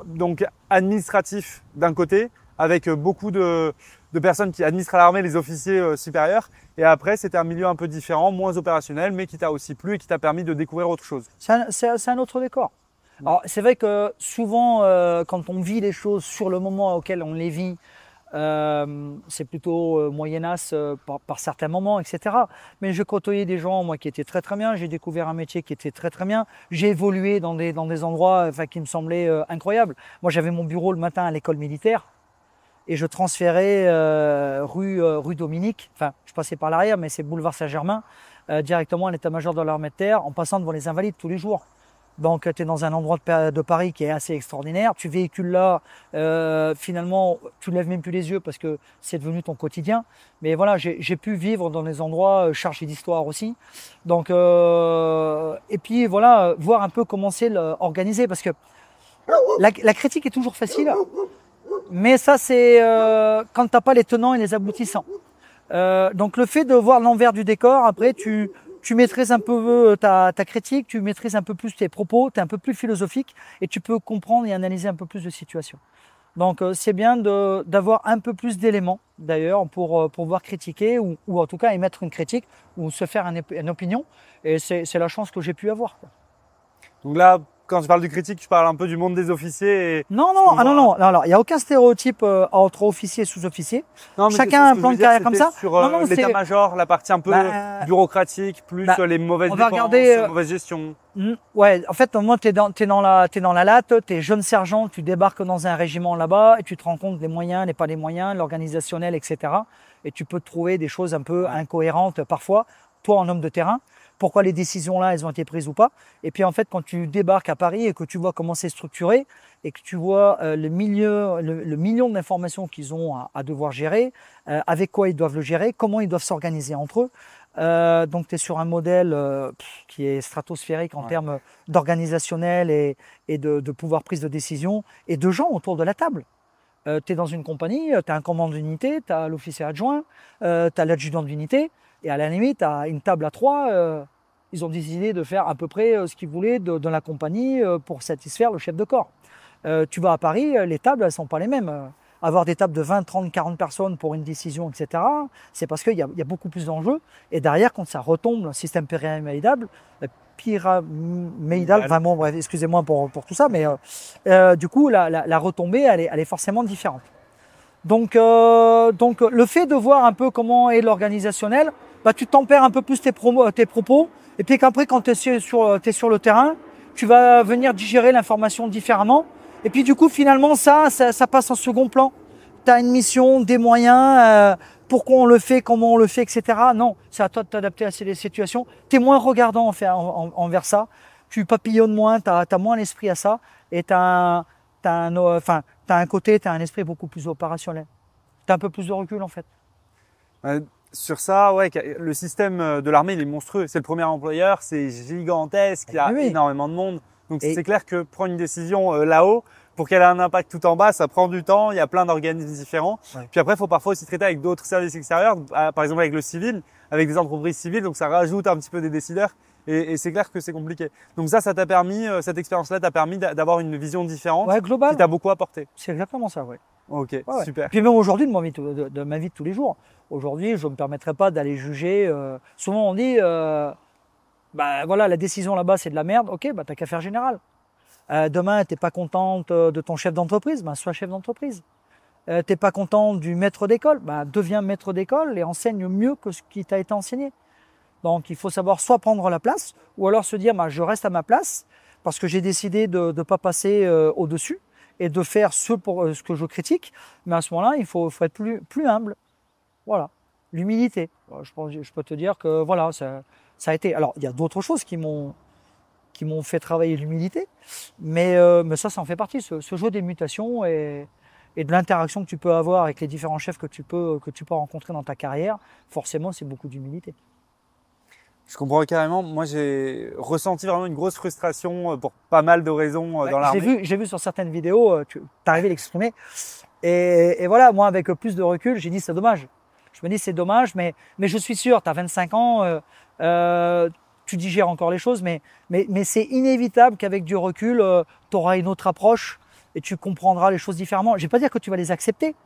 donc administratif d'un côté, avec beaucoup de de personnes qui administrent à l'armée, les officiers supérieurs. Et après, c'était un milieu un peu différent, moins opérationnel, mais qui t'a aussi plu et qui t'a permis de découvrir autre chose. C'est un autre décor. Alors, c'est vrai que souvent, quand on vit les choses sur le moment auquel on les vit, c'est plutôt moyennasse par certains moments, etc. Mais je côtoyais des gens, moi, qui étaient très très bien. J'ai découvert un métier qui était très très bien. J'ai évolué dans des endroits qui me semblaient incroyables. Moi, j'avais mon bureau le matin à l'école militaire et je transférais rue Dominique. Enfin, je passais par l'arrière, mais c'est boulevard Saint-Germain, directement à l'état-major de l'armée de terre, en passant devant les Invalides tous les jours. Donc, tu es dans un endroit de Paris qui est assez extraordinaire. Tu véhicules là, finalement, tu lèves même plus les yeux parce que c'est devenu ton quotidien. Mais voilà, j'ai pu vivre dans des endroits chargés d'histoire aussi. Donc, et puis voilà, voir un peu comment c'est organisé, parce que la critique est toujours facile, mais ça c'est quand t'as pas les tenants et les aboutissants. Donc, le fait de voir l'envers du décor, après tu maîtrises un peu ta critique, tu maîtrises un peu plus tes propos, tu es un peu plus philosophique et tu peux comprendre et analyser un peu plus de situations. Donc c'est bien d'avoir un peu plus d'éléments d'ailleurs pour pouvoir critiquer ou en tout cas émettre une critique ou se faire une opinion, et c'est la chance que j'ai pu avoir, quoi. Donc là, quand je parle de critique, je parle un peu du monde des officiers. Et non, il n'y a aucun stéréotype entre officier et sous-officier. Chacun a un plan de carrière comme ça. Sur l'état-major, la partie un peu bureaucratique, plus les mauvaises dépenses, mauvaise gestion. Ouais, en fait, moi, t'es dans la latte, t'es jeune sergent, tu débarques dans un régiment là-bas et tu te rends compte des moyens, pas les moyens, l'organisationnel, etc. Et tu peux trouver des choses un peu incohérentes parfois, toi en homme de terrain. Pourquoi les décisions là, elles ont été prises ou pas. Et puis en fait, quand tu débarques à Paris et que tu vois comment c'est structuré et que tu vois le million d'informations qu'ils ont à devoir gérer, avec quoi ils doivent le gérer, comment ils doivent s'organiser entre eux. Donc tu es sur un modèle qui est stratosphérique en termes d'organisationnel et de pouvoir prise de décision et de gens autour de la table. Tu es dans une compagnie, tu as un commandant d'unité, tu as l'officier adjoint, tu as l'adjudant d'unité. Et à la limite, à une table à trois, ils ont décidé de faire à peu près ce qu'ils voulaient de la compagnie pour satisfaire le chef de corps. Tu vas à Paris, les tables, elles sont pas les mêmes. Avoir des tables de 20, 30, 40 personnes pour une décision, etc., c'est parce qu'il y a beaucoup plus d'enjeux. Et derrière, quand ça retombe, le système pyramidal, enfin bon, bref, excusez-moi pour tout ça, mais du coup, la retombée, elle est forcément différente. Donc, le fait de voir un peu comment est l'organisationnel, tu tempères un peu plus tes propos, et puis qu'après, quand t'es sur le terrain, tu vas venir digérer l'information différemment, et puis du coup, finalement, ça passe en second plan. Tu as une mission, des moyens, pourquoi on le fait, comment on le fait, etc. Non, c'est à toi de t'adapter à ces situations. Tu es moins regardant envers ça, tu papillonnes moins, tu as moins l'esprit à ça, et t'as un esprit beaucoup plus opérationnel. Tu as un peu plus de recul en fait. Sur ça, ouais, le système de l'armée, il est monstrueux. C'est le premier employeur, c'est gigantesque, il y a énormément de monde. Donc c'est clair que prendre une décision là-haut, pour qu'elle ait un impact tout en bas, ça prend du temps, il y a plein d'organismes différents. Ouais. Puis après, il faut parfois aussi traiter avec d'autres services extérieurs, par exemple avec le civil, avec des entreprises civiles, donc ça rajoute un petit peu des décideurs. Et c'est clair que c'est compliqué. Donc ça t'a permis, cette expérience-là t'a permis d'avoir une vision différente, globale, qui t'a beaucoup apporté. C'est exactement ça, ouais. Ok, super. Puis même aujourd'hui, de ma vie de tous les jours, aujourd'hui, je ne me permettrai pas d'aller juger. Souvent, on dit, voilà, la décision là-bas, c'est de la merde. Ok, t'as qu'à faire général. Demain, t'es pas contente de ton chef d'entreprise, sois chef d'entreprise. T'es pas content du maître d'école, deviens maître d'école et enseigne mieux que ce qui t'a été enseigné. Donc, il faut savoir soit prendre la place, ou alors se dire, je reste à ma place parce que j'ai décidé de ne pas passer au-dessus et de faire ce que je critique. Mais à ce moment-là, il faut être plus humble. Voilà, l'humilité. Je peux te dire que voilà, ça a été. Alors, il y a d'autres choses qui m'ont fait travailler l'humilité, mais ça en fait partie. Ce jeu des mutations et de l'interaction que tu peux avoir avec les différents chefs que tu peux rencontrer dans ta carrière, forcément, c'est beaucoup d'humilité. Je comprends carrément. Moi, j'ai ressenti vraiment une grosse frustration pour pas mal de raisons dans l'armée. J'ai vu sur certaines vidéos, tu arrivé à l'exprimer. Et voilà, moi, avec plus de recul, j'ai dit c'est dommage. Je me dis c'est dommage, mais je suis sûr, tu as 25 ans, tu digères encore les choses, mais c'est inévitable qu'avec du recul, tu auras une autre approche et tu comprendras les choses différemment. Je ne vais pas dire que tu vas les accepter,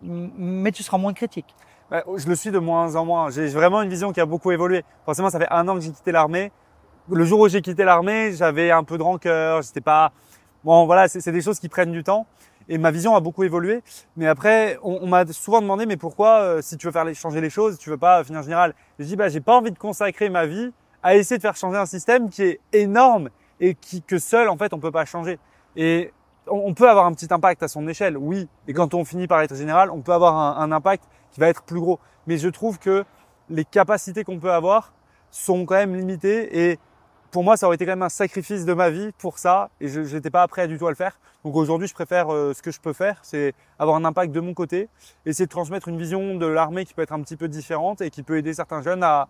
mais tu seras moins critique. Ouais, je le suis de moins en moins. J'ai vraiment une vision qui a beaucoup évolué. Forcément, ça fait 1 an que j'ai quitté l'armée. Le jour où j'ai quitté l'armée, j'avais un peu de rancœur. J'étais pas… Bon, voilà, c'est des choses qui prennent du temps. Et ma vision a beaucoup évolué. Mais après, on m'a souvent demandé, mais pourquoi, si tu veux faire changer les choses, tu veux pas finir général? J'ai dit, j'ai pas envie de consacrer ma vie à essayer de faire changer un système qui est énorme et que seul, en fait, on peut pas changer. Et on peut avoir un petit impact à son échelle, oui. Et quand on finit par être général, on peut avoir un impact qui va être plus gros. Mais je trouve que les capacités qu'on peut avoir sont quand même limitées. Et pour moi, ça aurait été quand même un sacrifice de ma vie pour ça. Et je n'étais pas prêt du tout à le faire. Donc aujourd'hui, je préfère ce que je peux faire, c'est avoir un impact de mon côté, essayer de transmettre une vision de l'armée qui peut être un petit peu différente et qui peut aider certains jeunes à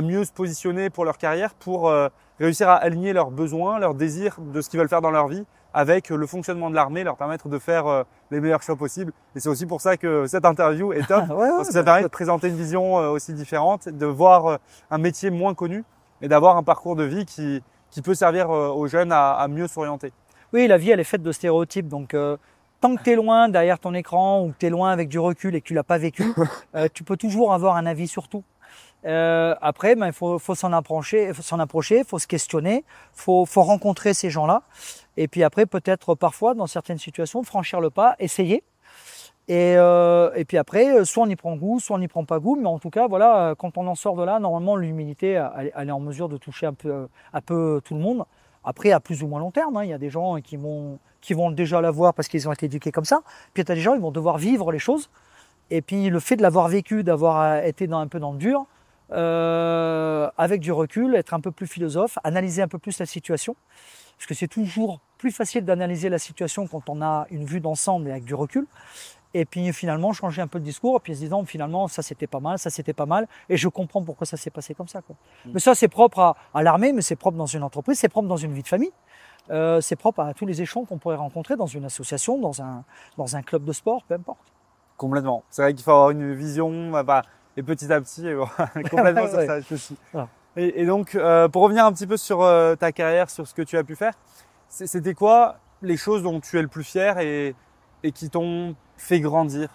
mieux se positionner pour leur carrière, pour réussir à aligner leurs besoins, leurs désirs de ce qu'ils veulent faire dans leur vie avec le fonctionnement de l'armée, leur permettre de faire les meilleurs choix possibles. Et c'est aussi pour ça que cette interview est top, parce que ça permet de présenter une vision aussi différente, de voir un métier moins connu et d'avoir un parcours de vie qui peut servir aux jeunes à mieux s'orienter. Oui, la vie, elle est faite de stéréotypes. Donc, tant que tu es loin derrière ton écran ou que tu es loin avec du recul et que tu l'as pas vécu, tu peux toujours avoir un avis sur tout. Après, il faut s'en approcher, faut se questionner, faut rencontrer ces gens-là. Et puis après, peut-être parfois, dans certaines situations, franchir le pas, essayer. Et puis après, soit on y prend goût, soit on n'y prend pas goût. Mais en tout cas, voilà, quand on en sort de là, normalement, l'humilité, elle est en mesure de toucher un peu tout le monde. Après, à plus ou moins long terme, il y a des gens qui vont déjà l'avoir parce qu'ils ont été éduqués comme ça. Puis il y a des gens qui vont devoir vivre les choses. Et puis le fait de l'avoir vécu, d'avoir été un peu dans le dur, avec du recul, être un peu plus philosophe, analyser un peu plus la situation. Parce que c'est toujours plus facile d'analyser la situation quand on a une vue d'ensemble et avec du recul. Et puis finalement changer un peu le discours, et puis se disant finalement ça c'était pas mal, et je comprends pourquoi ça s'est passé comme ça, quoi. Mais ça c'est propre à l'armée, mais c'est propre dans une entreprise, c'est propre dans une vie de famille, c'est propre à tous les échelons qu'on pourrait rencontrer dans une association, dans un club de sport, peu importe. Complètement. C'est vrai qu'il faut avoir une vision, et petit à petit, complètement sur ça, je suis. Voilà. Et donc, pour revenir un petit peu sur ta carrière, sur ce que tu as pu faire, c'était quoi les choses dont tu es le plus fier et qui t'ont fait grandir?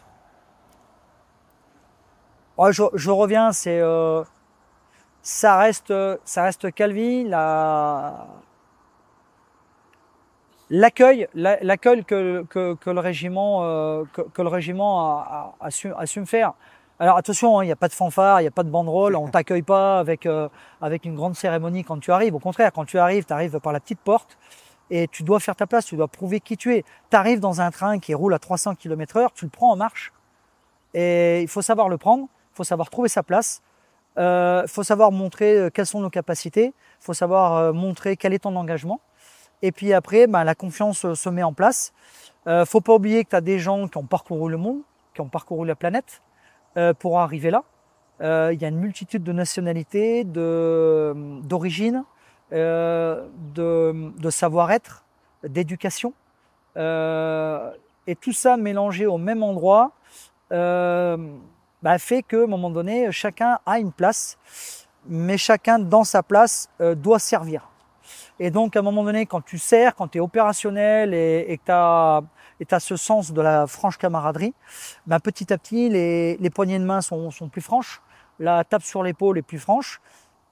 Ouais, je reviens, ça reste Calvi, l'accueil que le régiment a su me faire. Alors attention, il n'y a pas de fanfare, il n'y a pas de banderole, on t'accueille pas avec une grande cérémonie quand tu arrives. Au contraire, quand tu arrives par la petite porte et tu dois faire ta place, tu dois prouver qui tu es. Tu arrives dans un train qui roule à 300 km/h, tu le prends en marche et il faut savoir le prendre, il faut savoir trouver sa place, il faut savoir montrer quelles sont nos capacités, il faut savoir montrer quel est ton engagement. Et puis après, la confiance se met en place. Faut pas oublier que tu as des gens qui ont parcouru le monde, qui ont parcouru la planète pour arriver là. Il y a une multitude de nationalités, d'origines, de savoir-être, d'éducation. Et tout ça mélangé au même endroit fait qu'à un moment donné, chacun a une place, mais chacun dans sa place doit servir. Et donc, à un moment donné, quand tu sers, quand tu es opérationnel et que tu as ce sens de la franche camaraderie, petit à petit, les poignées de main sont plus franches, la tape sur l'épaule est plus franche,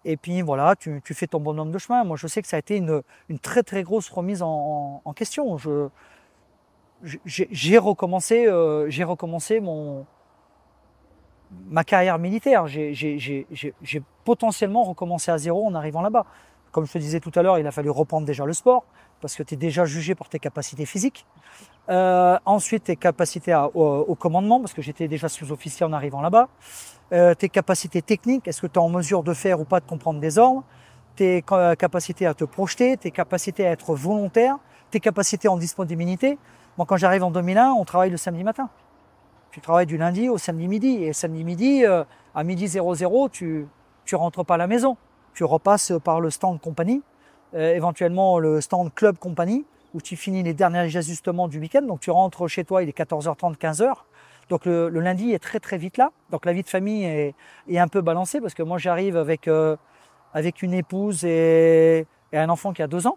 et puis voilà, tu fais ton bonhomme de chemin. Moi, je sais que ça a été une très très grosse remise en question. J'ai recommencé ma carrière militaire. J'ai potentiellement recommencé à zéro en arrivant là-bas. Comme je te disais tout à l'heure, il a fallu reprendre déjà le sport parce que tu es déjà jugé par tes capacités physiques. Ensuite, tes capacités au commandement, parce que j'étais déjà sous-officier en arrivant là-bas. Tes capacités techniques, est-ce que tu es en mesure de faire ou pas de comprendre des ordres. Tes capacités à te projeter, tes capacités à être volontaire, tes capacités en disponibilité. Moi, quand j'arrive en 2001, on travaille le samedi matin. Tu travailles du lundi au samedi midi. Et samedi midi, à midi 00, tu rentres pas à la maison. Tu repasses par le stand compagnie, éventuellement le stand club compagnie, où tu finis les derniers ajustements du week-end. Donc tu rentres chez toi, il est 14h30, 15h. Donc le lundi est très très vite là. Donc la vie de famille est un peu balancée parce que moi j'arrive avec une épouse et un enfant qui a 2 ans.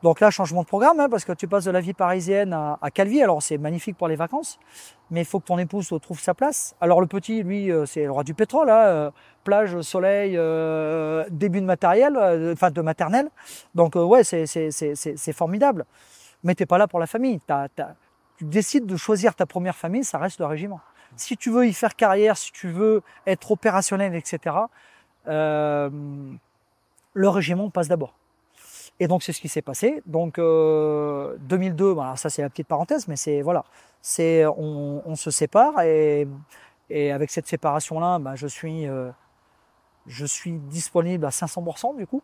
Donc là, changement de programme, hein, parce que tu passes de la vie parisienne à Calvi. Alors c'est magnifique pour les vacances, mais il faut que ton épouse trouve sa place. Alors le petit, lui, c'est le roi du pétrole, hein, plage, soleil, début de matériel, enfin de maternelle. Donc ouais, c'est formidable. Mais t'es pas là pour la famille. Tu décides de choisir ta première famille, ça reste le régiment. Si tu veux y faire carrière, si tu veux être opérationnel, etc., le régiment passe d'abord. Et donc c'est ce qui s'est passé. Donc 2002, voilà, ça c'est la petite parenthèse, mais c'est voilà, on se sépare et avec cette séparation-là, bah, je suis disponible à 500% du coup,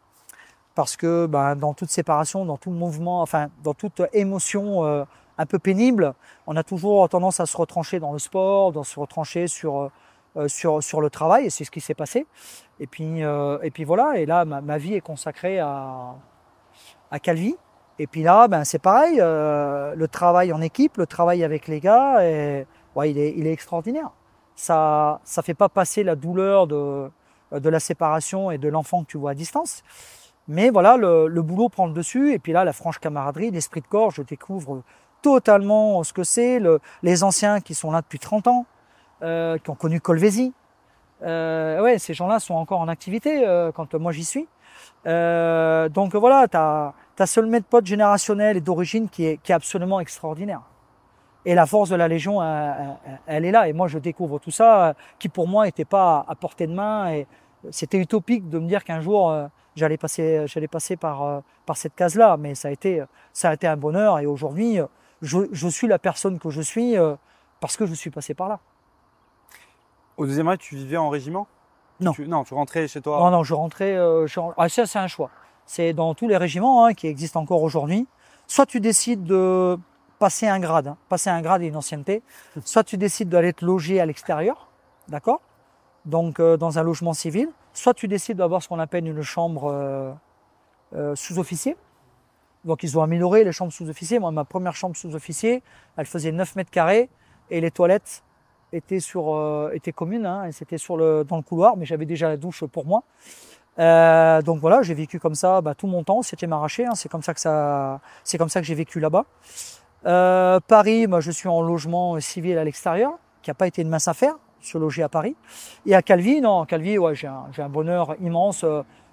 parce que bah, dans toute séparation, dans tout mouvement, enfin dans toute émotion un peu pénible, on a toujours tendance à se retrancher dans le sport, se retrancher sur le travail, et c'est ce qui s'est passé. Et puis voilà, et là ma vie est consacrée à Calvi. Et puis là, ben c'est pareil, le travail en équipe, le travail avec les gars, et, ouais, il est extraordinaire. Ça fait pas passer la douleur de la séparation et de l'enfant que tu vois à distance. Mais voilà, le boulot prend le dessus, et puis là, la franche camaraderie, l'esprit de corps, je découvre totalement ce que c'est, les anciens qui sont là depuis 30 ans, qui ont connu Colvézi. Ouais, ces gens-là sont encore en activité quand moi j'y suis. Donc voilà, t'as ce maître pote générationnel et d'origine qui est absolument extraordinaire. Et la force de la Légion, elle est là. Et moi, je découvre tout ça, qui pour moi n'était pas à portée de main. Et c'était utopique de me dire qu'un jour j'allais passer par cette case-là. Mais ça a été un bonheur. Et aujourd'hui, je suis la personne que je suis parce que je suis passé par là. Au deuxième âge, tu vivais en régiment? Non. Tu rentrais chez toi? Non, je rentrais. Ah, ça, c'est un choix. C'est dans tous les régiments qui existent encore aujourd'hui. Soit tu décides de passer un grade et une ancienneté, soit tu décides d'aller te loger à l'extérieur, d'accord? Donc dans un logement civil, soit tu décides d'avoir ce qu'on appelle une chambre sous-officier. Donc ils ont amélioré les chambres sous-officiers. Moi, ma première chambre sous-officier, elle faisait 9 mètres carrés et les toilettes étaient communes, hein, et c'était dans le couloir, mais j'avais déjà la douche pour moi. Donc voilà, j'ai vécu comme ça tout mon temps, c'était m'arracher, hein, c'est comme ça que j'ai vécu là-bas. Paris, je suis en logement civil à l'extérieur, qui n'a pas été une mince affaire, se loger à Paris. Et à Calvi, ouais, j'ai un bonheur immense.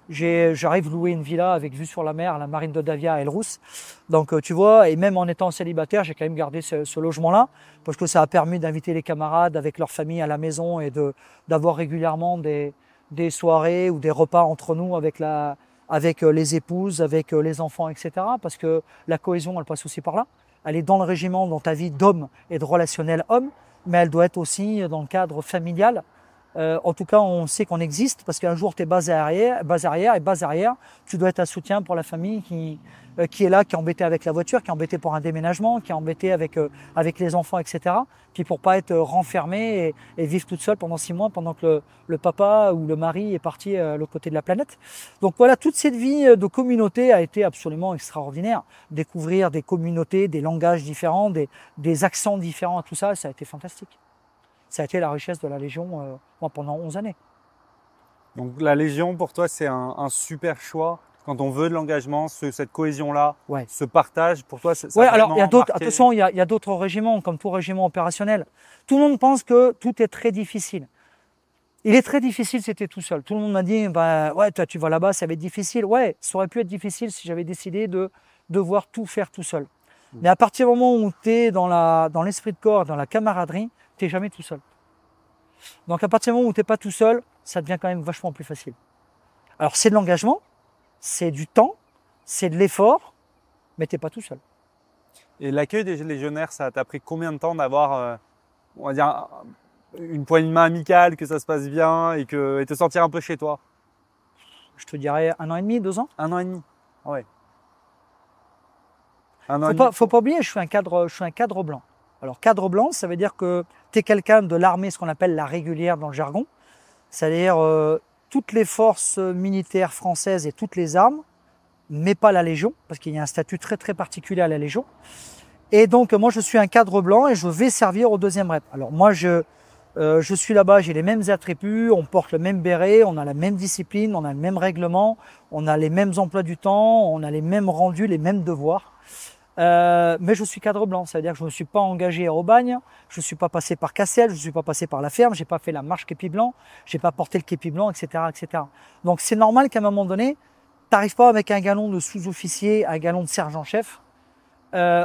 J'arrive louer une villa avec vue sur la mer, la marine de Davia à Elrousse. Donc tu vois, et même en étant célibataire, j'ai quand même gardé ce logement-là, parce que ça a permis d'inviter les camarades avec leur famille à la maison et d'avoir régulièrement des soirées ou des repas entre nous avec les épouses, avec les enfants, etc. Parce que la cohésion, elle passe aussi par là. Elle est dans le régiment, dans ta vie d'homme et de relationnel homme, mais elle doit être aussi dans le cadre familial. En tout cas, on sait qu'on existe parce qu'un jour, tu es base arrière, tu dois être un soutien pour la famille qui est là, qui est embêtée avec la voiture, qui est embêtée pour un déménagement, qui est embêtée avec les enfants, etc. Puis pour pas être renfermée et vivre toute seule pendant 6 mois pendant que le papa ou le mari est parti à l'autre côté de la planète. Donc voilà, toute cette vie de communauté a été absolument extraordinaire. Découvrir des communautés, des langages différents, des accents différents, tout ça, ça a été fantastique. Ça a été la richesse de la Légion moi, pendant 11 années. Donc la Légion, pour toi, c'est un super choix. Quand on veut de l'engagement, cette cohésion-là, ouais. Ce partage, pour toi, ça ouais, a alors il y a d'autres. marqué... Attention, il y a d'autres régiments, comme tout régiment opérationnel. Tout le monde pense que tout est très difficile. Il est très difficile si tu es tout seul. Tout le monde m'a dit, ouais, toi tu vas là-bas, ça va être difficile. Ouais, ça aurait pu être difficile si j'avais décidé de devoir tout faire tout seul. Mais à partir du moment où tu es dans l'esprit de corps, dans la camaraderie, tu n'es jamais tout seul. Donc à partir du moment où tu n'es pas tout seul, ça devient quand même vachement plus facile. Alors c'est de l'engagement, c'est du temps, c'est de l'effort, mais tu n'es pas tout seul. Et l'accueil des légionnaires, ça t'a pris combien de temps d'avoir, on va dire, une poignée de main amicale, que ça se passe bien et te sentir un peu chez toi? Je te dirais 1 an et demi, 2 ans. 1 an et demi, ouais. Faut pas oublier, je suis un cadre blanc. Alors cadre blanc, ça veut dire que tu es quelqu'un de l'armée, ce qu'on appelle la régulière dans le jargon. C'est-à-dire toutes les forces militaires françaises et toutes les armes, mais pas la Légion, parce qu'il y a un statut très très particulier à la Légion. Et donc moi je suis un cadre blanc et je vais servir au 2e rep. Alors moi je Je suis là-bas, j'ai les mêmes attributs, on porte le même béret, on a la même discipline, on a le même règlement, on a les mêmes emplois du temps, on a les mêmes rendus, les mêmes devoirs. Mais je suis cadre blanc, c'est-à-dire que je ne me suis pas engagé à Aubagne, je ne suis pas passé par Cassel, je ne suis pas passé par la ferme, j'ai pas fait la marche képi blanc, j'ai pas porté le képi blanc, etc., etc. Donc c'est normal qu'à un moment donné, t'arrives pas avec un galon de sous-officier, un galon de sergent-chef,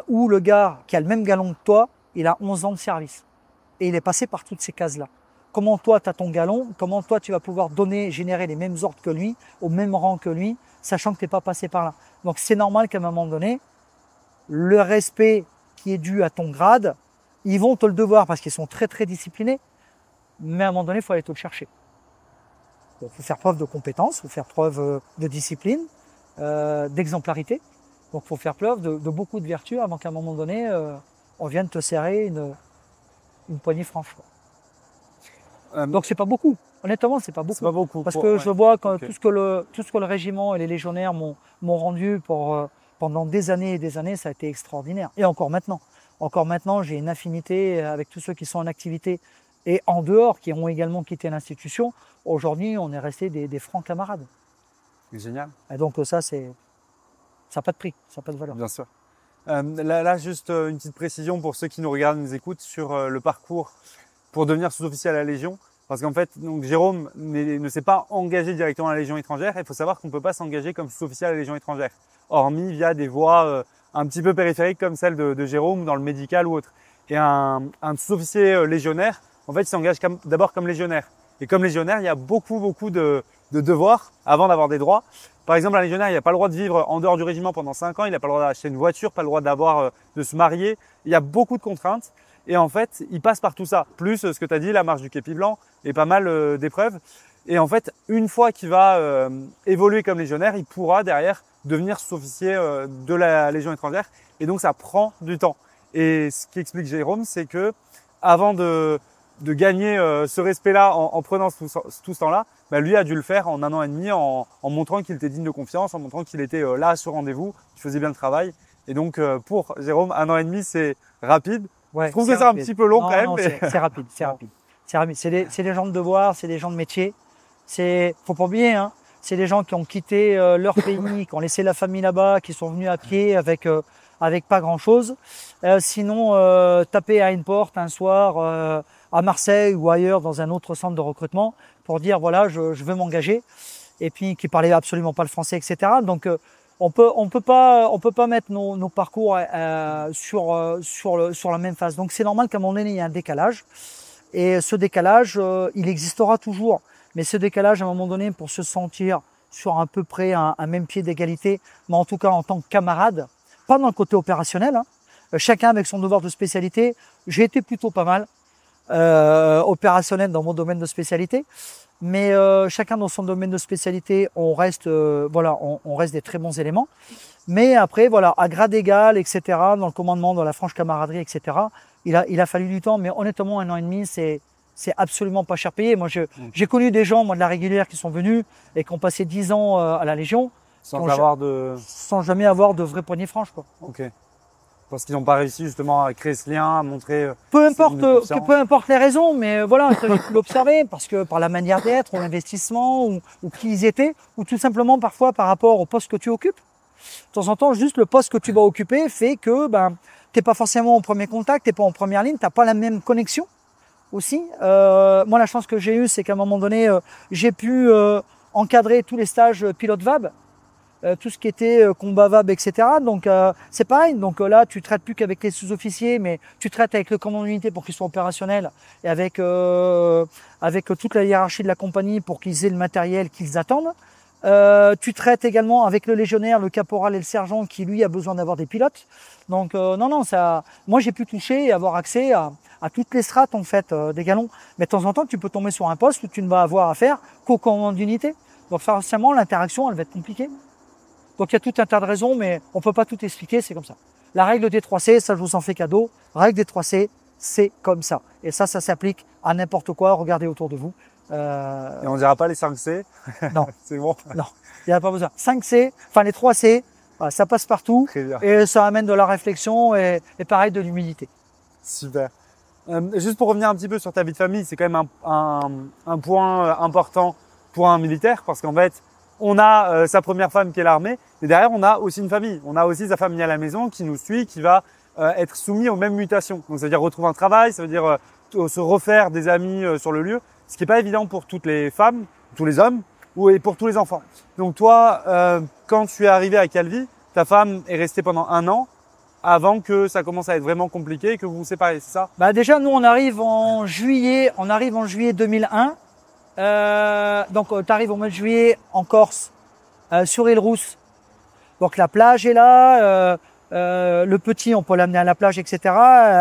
où le gars qui a le même galon que toi, il a 11 ans de service. Et il est passé par toutes ces cases-là. Comment toi, tu as ton galon, comment toi, tu vas pouvoir générer les mêmes ordres que lui, au même rang que lui, sachant que tu n'es pas passé par là. Donc c'est normal qu'à un moment donné, le respect qui est dû à ton grade, ils vont te le devoir parce qu'ils sont très très disciplinés, mais à un moment donné, il faut aller te le chercher. Il faut faire preuve de compétence, il faut faire preuve de discipline, d'exemplarité. Donc il faut faire preuve de beaucoup de vertus avant qu'à un moment donné, on vienne te serrer une poignée franche. Donc c'est pas beaucoup. Honnêtement, c'est pas beaucoup. C'est pas beaucoup. Parce que je vois que tout ce que le régiment et les légionnaires m'ont rendu pendant des années et des années, ça a été extraordinaire. Et encore maintenant. Encore maintenant, j'ai une affinité avec tous ceux qui sont en activité et en dehors, qui ont également quitté l'institution. Aujourd'hui, on est resté des francs camarades. Génial. Et donc ça n'a pas de prix, ça n'a pas de valeur. Bien sûr. Là, juste une petite précision pour ceux qui nous regardent, nous écoutent sur le parcours pour devenir sous-officier à la Légion. Parce qu'en fait, donc Jérôme ne s'est pas engagé directement à la Légion étrangère. Il faut savoir qu'on ne peut pas s'engager comme sous-officier à la Légion étrangère, hormis via des voies un petit peu périphériques comme celle de Jérôme, dans le médical ou autre. Et un sous-officier légionnaire, en fait, il s'engage d'abord comme légionnaire. Et comme légionnaire, il y a beaucoup de devoirs avant d'avoir des droits. Par exemple, un légionnaire, il n'a pas le droit de vivre en dehors du régiment pendant 5 ans, il n'a pas le droit d'acheter une voiture, pas le droit de se marier. Il y a beaucoup de contraintes. Et en fait, il passe par tout ça. Plus ce que tu as dit, la marche du képi blanc et pas mal d'épreuves. Et en fait, une fois qu'il va évoluer comme légionnaire, il pourra derrière devenir sous-officier de la Légion étrangère. Et donc, ça prend du temps. Et ce qui explique Jérôme, c'est que avant de gagner ce respect-là en prenant tout ce temps-là, bah, lui a dû le faire en 1 an et demi en montrant qu'il était digne de confiance, en montrant qu'il était là à ce rendez-vous, qu'il faisait bien le travail. Et donc, pour Jérôme, 1 an et demi, c'est rapide. Ouais, je trouve que c'est un petit peu long quand même. Non, mais... c'est rapide, c'est rapide. C'est rapide. C'est des gens de devoir, c'est des gens de métier. Faut pas oublier, hein. C'est des gens qui ont quitté leur pays, qui ont laissé la famille là-bas, qui sont venus à pied avec pas grand-chose. Sinon, taper à une porte un soir à Marseille ou ailleurs dans un autre centre de recrutement pour dire voilà, je veux m'engager. Et puis qui parlaient absolument pas le français, etc. Donc on peut pas mettre nos parcours sur la même phase. Donc c'est normal qu'à un moment donné il y ait un décalage. Et ce décalage, il existera toujours. Mais ce décalage, à un moment donné, pour se sentir sur à peu près un même pied d'égalité, mais en tout cas en tant que camarade, pas dans le côté opérationnel, hein, chacun avec son devoir de spécialité. J'ai été plutôt pas mal opérationnel dans mon domaine de spécialité, mais chacun dans son domaine de spécialité, on reste des très bons éléments. Mais après, voilà, à grade égal, etc., dans le commandement, dans la franche camaraderie, etc., il a fallu du temps, mais honnêtement, 1 an et demi, c'est absolument pas cher payé. Moi, j'ai connu des gens, moi, de la régulière qui sont venus et qui ont passé 10 ans à la Légion. Sans jamais avoir de vraie poignée franche, quoi. Ok. Parce qu'ils n'ont pas réussi justement à créer ce lien, à montrer. Peu importe les raisons, mais voilà, j'ai pu l'observer parce que par la manière d'être, ou l'investissement, ou qui ils étaient, ou tout simplement parfois par rapport au poste que tu occupes. De temps en temps, juste le poste que tu vas occuper fait que t'es pas forcément au premier contact, t'es pas en première ligne, t'as pas la même connexion aussi. Moi, la chance que j'ai eue, c'est qu'à un moment donné, j'ai pu encadrer tous les stages pilote VAB. Tout ce qui était combat VAB, etc. Donc c'est pareil. Donc là, tu traites plus qu'avec les sous-officiers, mais tu traites avec le commandant d'unité pour qu'ils soient opérationnels et avec toute la hiérarchie de la compagnie pour qu'ils aient le matériel qu'ils attendent. Tu traites également avec le légionnaire, le caporal et le sergent qui lui a besoin d'avoir des pilotes. Donc non, ça. Moi, j'ai pu toucher et avoir accès à toutes les strates en fait des galons. Mais de temps en temps, tu peux tomber sur un poste où tu ne vas avoir affaire qu'au commandant d'unité. Donc forcément, l'interaction, elle va être compliquée. Donc il y a tout un tas de raisons, mais on peut pas tout expliquer, c'est comme ça. La règle des 3C, ça je vous en fais cadeau. Règle des 3C, c'est comme ça. Et ça s'applique à n'importe quoi. Regardez autour de vous. Et on dira pas les 5C. Non. C'est bon. Non, il n'y a pas besoin. 5C, enfin les 3C, ça passe partout. Très bien. Et ça amène de la réflexion et pareil de l'humilité. Super. Juste pour revenir un petit peu sur ta vie de famille, c'est quand même un point important pour un militaire parce qu'en fait, on a sa première femme qui est l'armée, mais derrière, on a aussi une famille. On a aussi sa famille à la maison qui nous suit, qui va être soumis aux mêmes mutations. Donc, ça veut dire retrouver un travail, ça veut dire se refaire des amis sur le lieu, ce qui n'est pas évident pour toutes les femmes, tous les hommes et pour tous les enfants. Donc, toi, quand tu es arrivé à Calvi, ta femme est restée pendant 1 an avant que ça commence à être vraiment compliqué et que vous vous séparez, c'est ça? Bah déjà, nous, on arrive en juillet 2001. Donc, tu arrives au mois de juillet en Corse, sur Île-Rousse. Donc, la plage est là. Le petit, on peut l'amener à la plage, etc.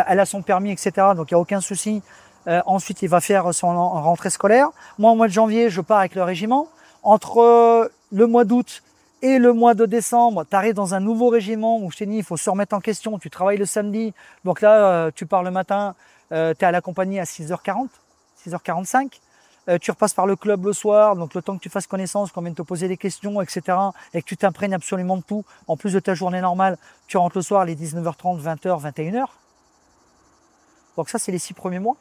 Elle a son permis, etc. Donc, il n'y a aucun souci. Ensuite, il va faire son rentrée scolaire. Moi, au mois de janvier, je pars avec le régiment. Entre le mois d'août et le mois de décembre, tu arrives dans un nouveau régiment où je t'ai dit, il faut se remettre en question. Tu travailles le samedi. Donc là, tu pars le matin, tu es à la compagnie à 6h40, 6h45. Tu repasses par le club le soir, donc le temps que tu fasses connaissance, qu'on vienne te poser des questions, etc. Et que tu t'imprègnes absolument de tout. En plus de ta journée normale, tu rentres le soir les 19h30, 20h, 21h. Donc ça, c'est les 6 premiers mois.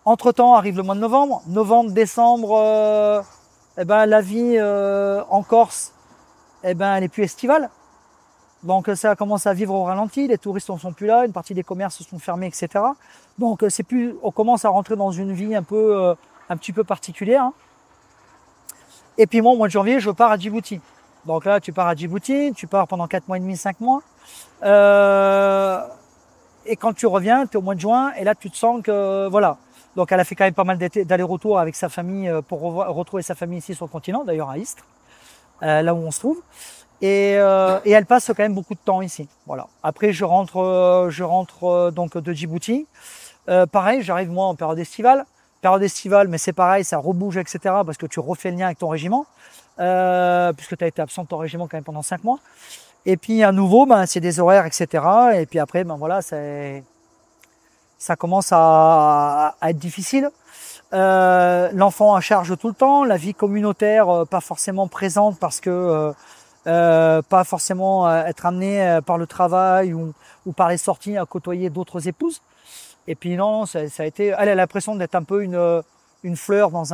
Entre-temps, arrive le mois de novembre. Novembre, décembre, la vie en Corse, elle est plus estivale. Donc ça commence à vivre au ralenti, les touristes ne sont plus là, une partie des commerces sont fermés, etc. Donc on commence à rentrer dans une vie un petit peu particulière. Hein. Et puis moi, au mois de janvier, je pars à Djibouti. Donc là, tu pars à Djibouti, tu pars pendant 4 mois et demi, 5 mois. Et quand tu reviens, tu es au mois de juin, et là, tu te sens que, voilà. Donc elle a fait quand même pas mal d'allers-retours avec sa famille pour retrouver sa famille ici sur le continent, d'ailleurs à Istres, là où on se trouve. Et elle passe quand même beaucoup de temps ici. Voilà. Après, je rentre donc de Djibouti. Pareil, j'arrive moi en période estivale. Période estivale, mais c'est pareil, ça rebouge, etc. Parce que tu refais le lien avec ton régiment, puisque tu as été absent de ton régiment quand même pendant 5 mois. Et puis à nouveau, c'est des horaires, etc. Et puis après, voilà, ça commence à être difficile. L'enfant à charge tout le temps, la vie communautaire pas forcément présente parce que pas forcément être amené par le travail ou par les sorties à côtoyer d'autres épouses. Et puis non, ça a été. Elle a l'impression d'être un peu une fleur dans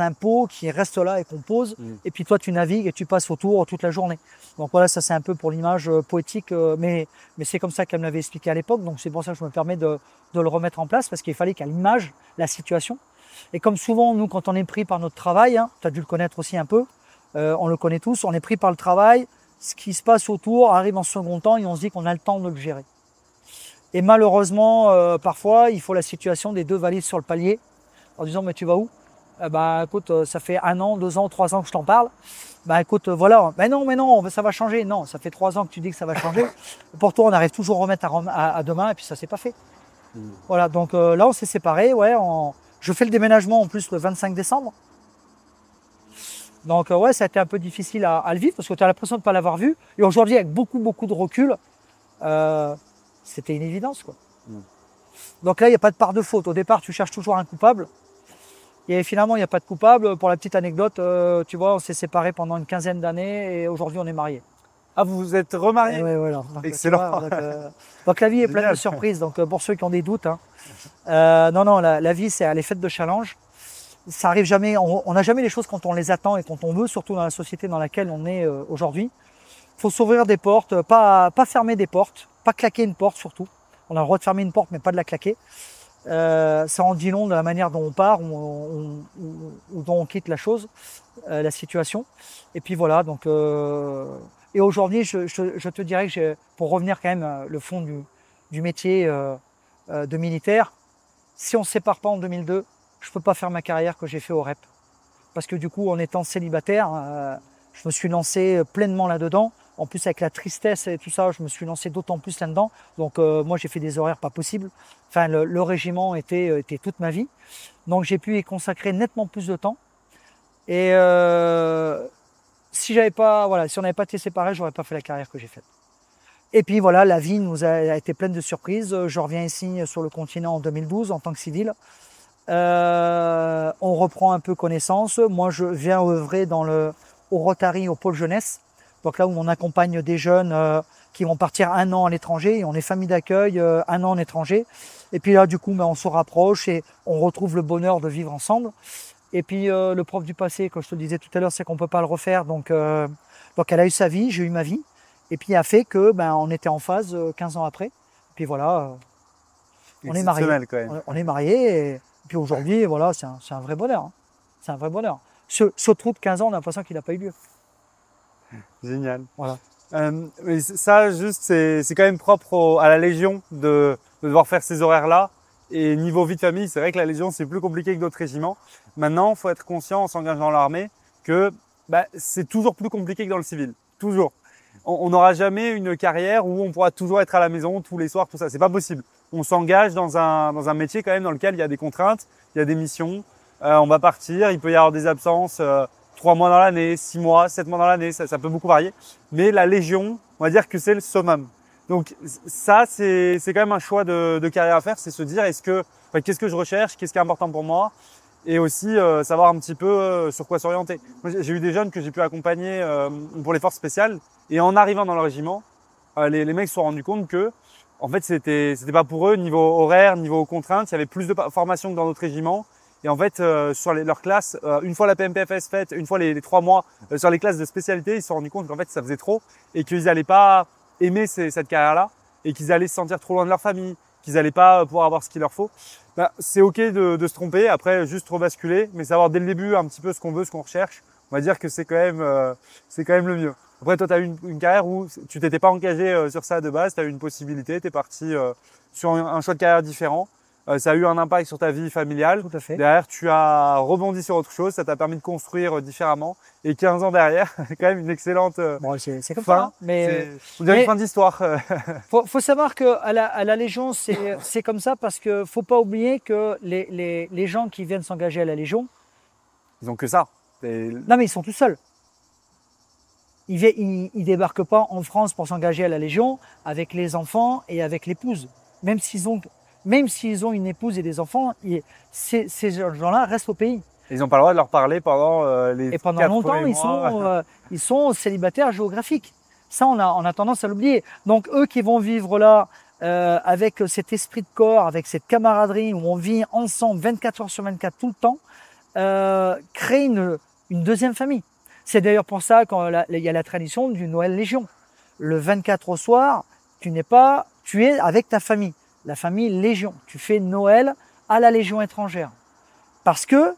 un pot qui reste là et qu'on pose. Et puis toi, tu navigues et tu passes autour toute la journée. Donc voilà, ça c'est un peu pour l'image poétique, mais c'est comme ça qu'elle me l'avait expliqué à l'époque. Donc c'est pour ça que je me permets de le remettre en place parce qu'il fallait qu'à l'image, la situation. Et comme souvent, nous, quand on est pris par notre travail, hein, tu as dû le connaître aussi un peu. On le connaît tous, on est pris par le travail, ce qui se passe autour arrive en second temps et on se dit qu'on a le temps de le gérer. Et malheureusement, parfois, il faut la situation des 2 valises sur le palier en disant « mais tu vas où ?» Écoute, ça fait 1 an, 2 ans, 3 ans que je t'en parle. Écoute, voilà. Mais non, ça va changer. Non, ça fait 3 ans que tu dis que ça va changer. Pour toi, on arrive toujours à remettre à demain et puis ça s'est pas fait. Voilà, donc là, on s'est séparés. Ouais, je fais le déménagement en plus le 25 décembre. Donc ouais, ça a été un peu difficile à le vivre parce que tu as l'impression de ne pas l'avoir vu. Et aujourd'hui, avec beaucoup de recul, c'était une évidence, quoi. Donc là, il n'y a pas de part de faute. Au départ, tu cherches toujours un coupable. Et finalement, il n'y a pas de coupable. Pour la petite anecdote, tu vois, on s'est séparés pendant une 15aine d'années et aujourd'hui, on est mariés. Ah, vous vous êtes remariés? Oui, voilà. Donc, excellent. Donc la vie est pleine de surprises. Donc pour ceux qui ont des doutes, hein, non, la vie, elle est faite de challenges. Ça arrive jamais, on n'a jamais les choses quand on les attend et quand on veut, surtout dans la société dans laquelle on est aujourd'hui. Il faut s'ouvrir des portes, pas fermer des portes, pas claquer une porte surtout. On a le droit de fermer une porte, mais pas de la claquer. Ça en dit long de la manière dont on part ou dont on quitte la chose, la situation. Et puis voilà, donc et aujourd'hui, je te dirais que pour revenir quand même le fond du métier de militaire, si on ne se sépare pas en 2002, je peux pas faire ma carrière que j'ai fait au REP. Parce que du coup, en étant célibataire, je me suis lancé pleinement là-dedans. En plus, avec la tristesse et tout ça, je me suis lancé d'autant plus là-dedans. Donc moi, j'ai fait des horaires pas possibles. Enfin, le régiment était toute ma vie. Donc j'ai pu y consacrer nettement plus de temps. Et si on n'avait pas été séparés, j'aurais pas fait la carrière que j'ai faite. Et puis voilà, la vie a été pleine de surprises. Je reviens ici sur le continent en 2012 en tant que civil. On reprend un peu connaissance. Moi, je viens œuvrer au Rotary, au pôle jeunesse. Donc là où on accompagne des jeunes qui vont partir 1 an à l'étranger, et on est famille d'accueil 1 an à l'étranger. Et puis là, du coup, on se rapproche et on retrouve le bonheur de vivre ensemble. Et puis le prof du passé, comme je te le disais tout à l'heure, c'est qu'on peut pas le refaire. Donc elle a eu sa vie, j'ai eu ma vie. Et puis a fait que on était en phase 15 ans après. Et puis voilà, on est mariés. Quand même. On est mariés et puis aujourd'hui, voilà, c'est un vrai bonheur. Hein. C'est un vrai bonheur. Ce trou de 15 ans, on a l'impression qu'il n'a pas eu lieu. Génial. Voilà. Mais ça, juste, c'est quand même propre à la Légion de devoir faire ces horaires-là. Et niveau vie de famille, c'est vrai que la Légion, c'est plus compliqué que d'autres régiments. Maintenant, il faut être conscient en s'engageant dans l'armée que c'est toujours plus compliqué que dans le civil. Toujours. On n'aura jamais une carrière où on pourra toujours être à la maison tous les soirs, tout ça. C'est pas possible. On s'engage dans un métier quand même dans lequel il y a des contraintes, il y a des missions. On va partir, il peut y avoir des absences 3 mois dans l'année, 6 mois, 7 mois dans l'année, ça peut beaucoup varier. Mais la Légion, on va dire que c'est le summum. Donc ça, c'est quand même un choix de carrière à faire, c'est se dire qu'est-ce que je recherche, qu'est-ce qui est important pour moi, et aussi savoir un petit peu sur quoi s'orienter. J'ai eu des jeunes que j'ai pu accompagner pour les forces spéciales, et en arrivant dans le régiment, les mecs se sont rendus compte que en fait c'était pas pour eux niveau horaire, niveau contraintes, il y avait plus de formation que dans notre régiment. Et en fait, sur leurs classes, une fois la PMPFS faite, une fois les 3 mois sur les classes de spécialité, ils se sont rendus compte qu'en fait ça faisait trop et qu'ils n'allaient pas aimer cette carrière-là et qu'ils allaient se sentir trop loin de leur famille, qu'ils n'allaient pas pouvoir avoir ce qu'il leur faut. C'est ok de se tromper, après juste rebasculer, mais savoir dès le début un petit peu ce qu'on veut, ce qu'on recherche. On va dire que c'est quand même le mieux. Après, toi, tu as eu une carrière où tu t'étais pas engagé sur ça de base, tu as eu une possibilité, tu es parti sur un choix de carrière différent. Ça a eu un impact sur ta vie familiale. Tout à fait. Derrière, tu as rebondi sur autre chose, ça t'a permis de construire différemment. Et 15 ans derrière, c'est quand même une excellente bon, c'est comme fin. ça. Hein. Mais on dirait une fin d'histoire. faut savoir que à la Légion, c'est comme ça parce que faut pas oublier que les gens qui viennent s'engager à la Légion, ils ont que ça. Non, mais ils sont tout seuls. Ils débarquent pas en France pour s'engager à la Légion avec les enfants et avec l'épouse. Même s'ils ont une épouse et des enfants, ces gens-là restent au pays. Ils n'ont pas le droit de leur parler pendant les 4 Et pendant longtemps, mois. ils sont célibataires géographiques. Ça, on a tendance à l'oublier. Donc, eux qui vont vivre là avec cet esprit de corps, avec cette camaraderie où on vit ensemble 24 heures sur 24 tout le temps, créent une deuxième famille. C'est d'ailleurs pour ça qu'il y a la tradition du Noël Légion. Le 24 au soir, tu es avec ta famille. La famille Légion. Tu fais Noël à la Légion étrangère. Parce que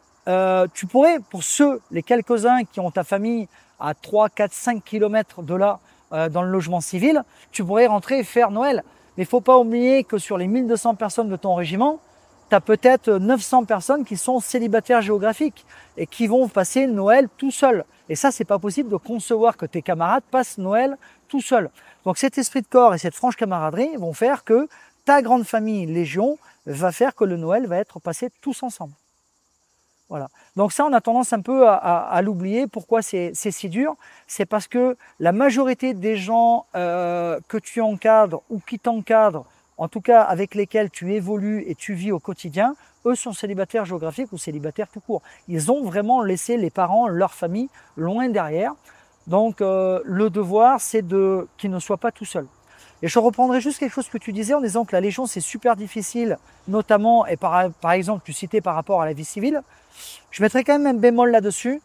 tu pourrais, pour les quelques-uns qui ont ta famille à 3, 4, 5 kilomètres de là, dans le logement civil, tu pourrais rentrer et faire Noël. Mais il faut pas oublier que sur les 1200 personnes de ton régiment, tu as peut-être 900 personnes qui sont célibataires géographiques et qui vont passer Noël tout seuls. Et ça, c'est pas possible de concevoir que tes camarades passent Noël tout seuls. Donc cet esprit de corps et cette franche camaraderie vont faire que ta grande famille Légion va faire que le Noël va être passé tous ensemble. Voilà. Donc ça, on a tendance un peu à l'oublier. Pourquoi c'est si dur? C'est parce que la majorité des gens que tu encadres ou qui t'encadrent, en tout cas avec lesquels tu évolues et tu vis au quotidien, eux sont célibataires géographiques ou célibataires tout court. Ils ont vraiment laissé les parents, leur famille, loin derrière. Donc le devoir, c'est qu'ils ne soient pas tout seuls. Et je reprendrai juste quelque chose que tu disais en disant que la Légion, c'est super difficile, notamment, et par exemple, tu citais par rapport à la vie civile. Je mettrai quand même un bémol là-dessus.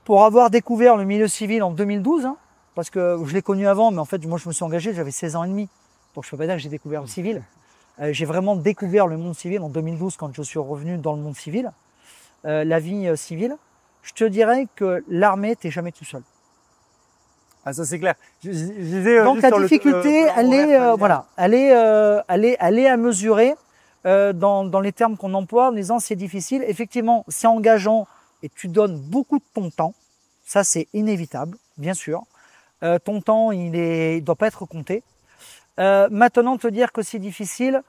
Pour avoir découvert le milieu civil en 2012, hein, parce que je l'ai connu avant, mais en fait, moi, je me suis engagé, j'avais 16 ans et demi. Donc, je ne peux pas dire que j'ai découvert le civil. J'ai vraiment découvert le monde civil en 2012 quand je suis revenu dans le monde civil, la vie civile. Je te dirais que l'armée, tu n'es jamais tout seul. Ah, ça c'est clair. Donc la difficulté, elle est à mesurer dans les termes qu'on emploie en disant c'est difficile. Effectivement, c'est engageant et tu donnes beaucoup de ton temps. Ça c'est inévitable, bien sûr. Ton temps, il doit pas être compté. Maintenant, te dire que c'est difficile,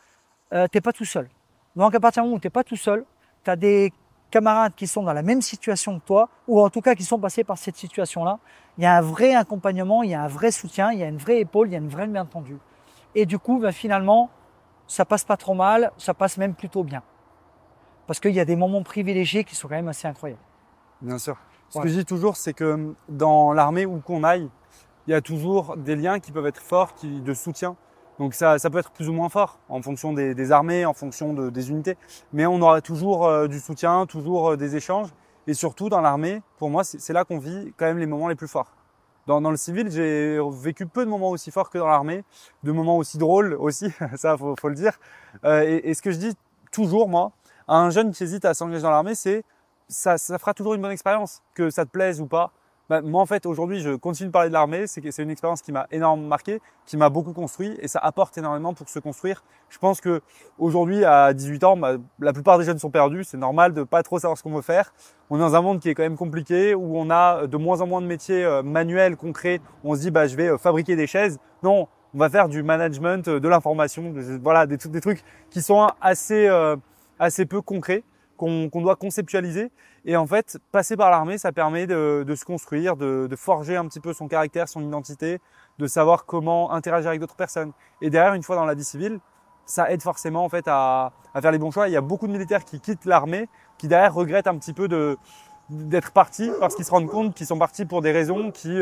t'es pas tout seul. Donc à partir du moment où t'es pas tout seul, tu as des camarades qui sont dans la même situation que toi, ou en tout cas qui sont passés par cette situation-là, il y a un vrai accompagnement, il y a un vrai soutien, il y a une vraie épaule, il y a une vraie main tendue. Et du coup, finalement, ça passe pas trop mal, ça passe même plutôt bien. Parce qu'il y a des moments privilégiés qui sont quand même assez incroyables. Bien sûr. Ce que je dis toujours, c'est que dans l'armée où qu'on aille, il y a toujours des liens qui peuvent être forts, de soutien. Donc ça peut être plus ou moins fort en fonction des armées, en fonction des unités. Mais on aura toujours du soutien, toujours des échanges. Et surtout dans l'armée, pour moi, c'est là qu'on vit quand même les moments les plus forts. Dans le civil, j'ai vécu peu de moments aussi forts que dans l'armée, de moments aussi drôles aussi, ça faut le dire. Et ce que je dis toujours, moi, à un jeune qui hésite à s'engager dans l'armée, c'est ça fera toujours une bonne expérience, que ça te plaise ou pas. Moi, en fait, aujourd'hui, je continue de parler de l'armée. C'est une expérience qui m'a énormément marqué, qui m'a beaucoup construit et ça apporte énormément pour se construire. Je pense que aujourd'hui, à 18 ans, la plupart des jeunes sont perdus. C'est normal de pas trop savoir ce qu'on veut faire. On est dans un monde qui est quand même compliqué, où on a de moins en moins de métiers manuels, concrets. Où on se dit, je vais fabriquer des chaises. Non, on va faire du management, de l'information, voilà, des trucs qui sont assez peu concrets, qu'on doit conceptualiser. Et en fait, passer par l'armée, ça permet de se construire, de forger un petit peu son caractère, son identité, de savoir comment interagir avec d'autres personnes. Et derrière, une fois dans la vie civile, ça aide forcément en fait à faire les bons choix. Il y a beaucoup de militaires qui quittent l'armée, qui derrière regrettent un petit peu d'être partis parce qu'ils se rendent compte qu'ils sont partis pour des raisons qui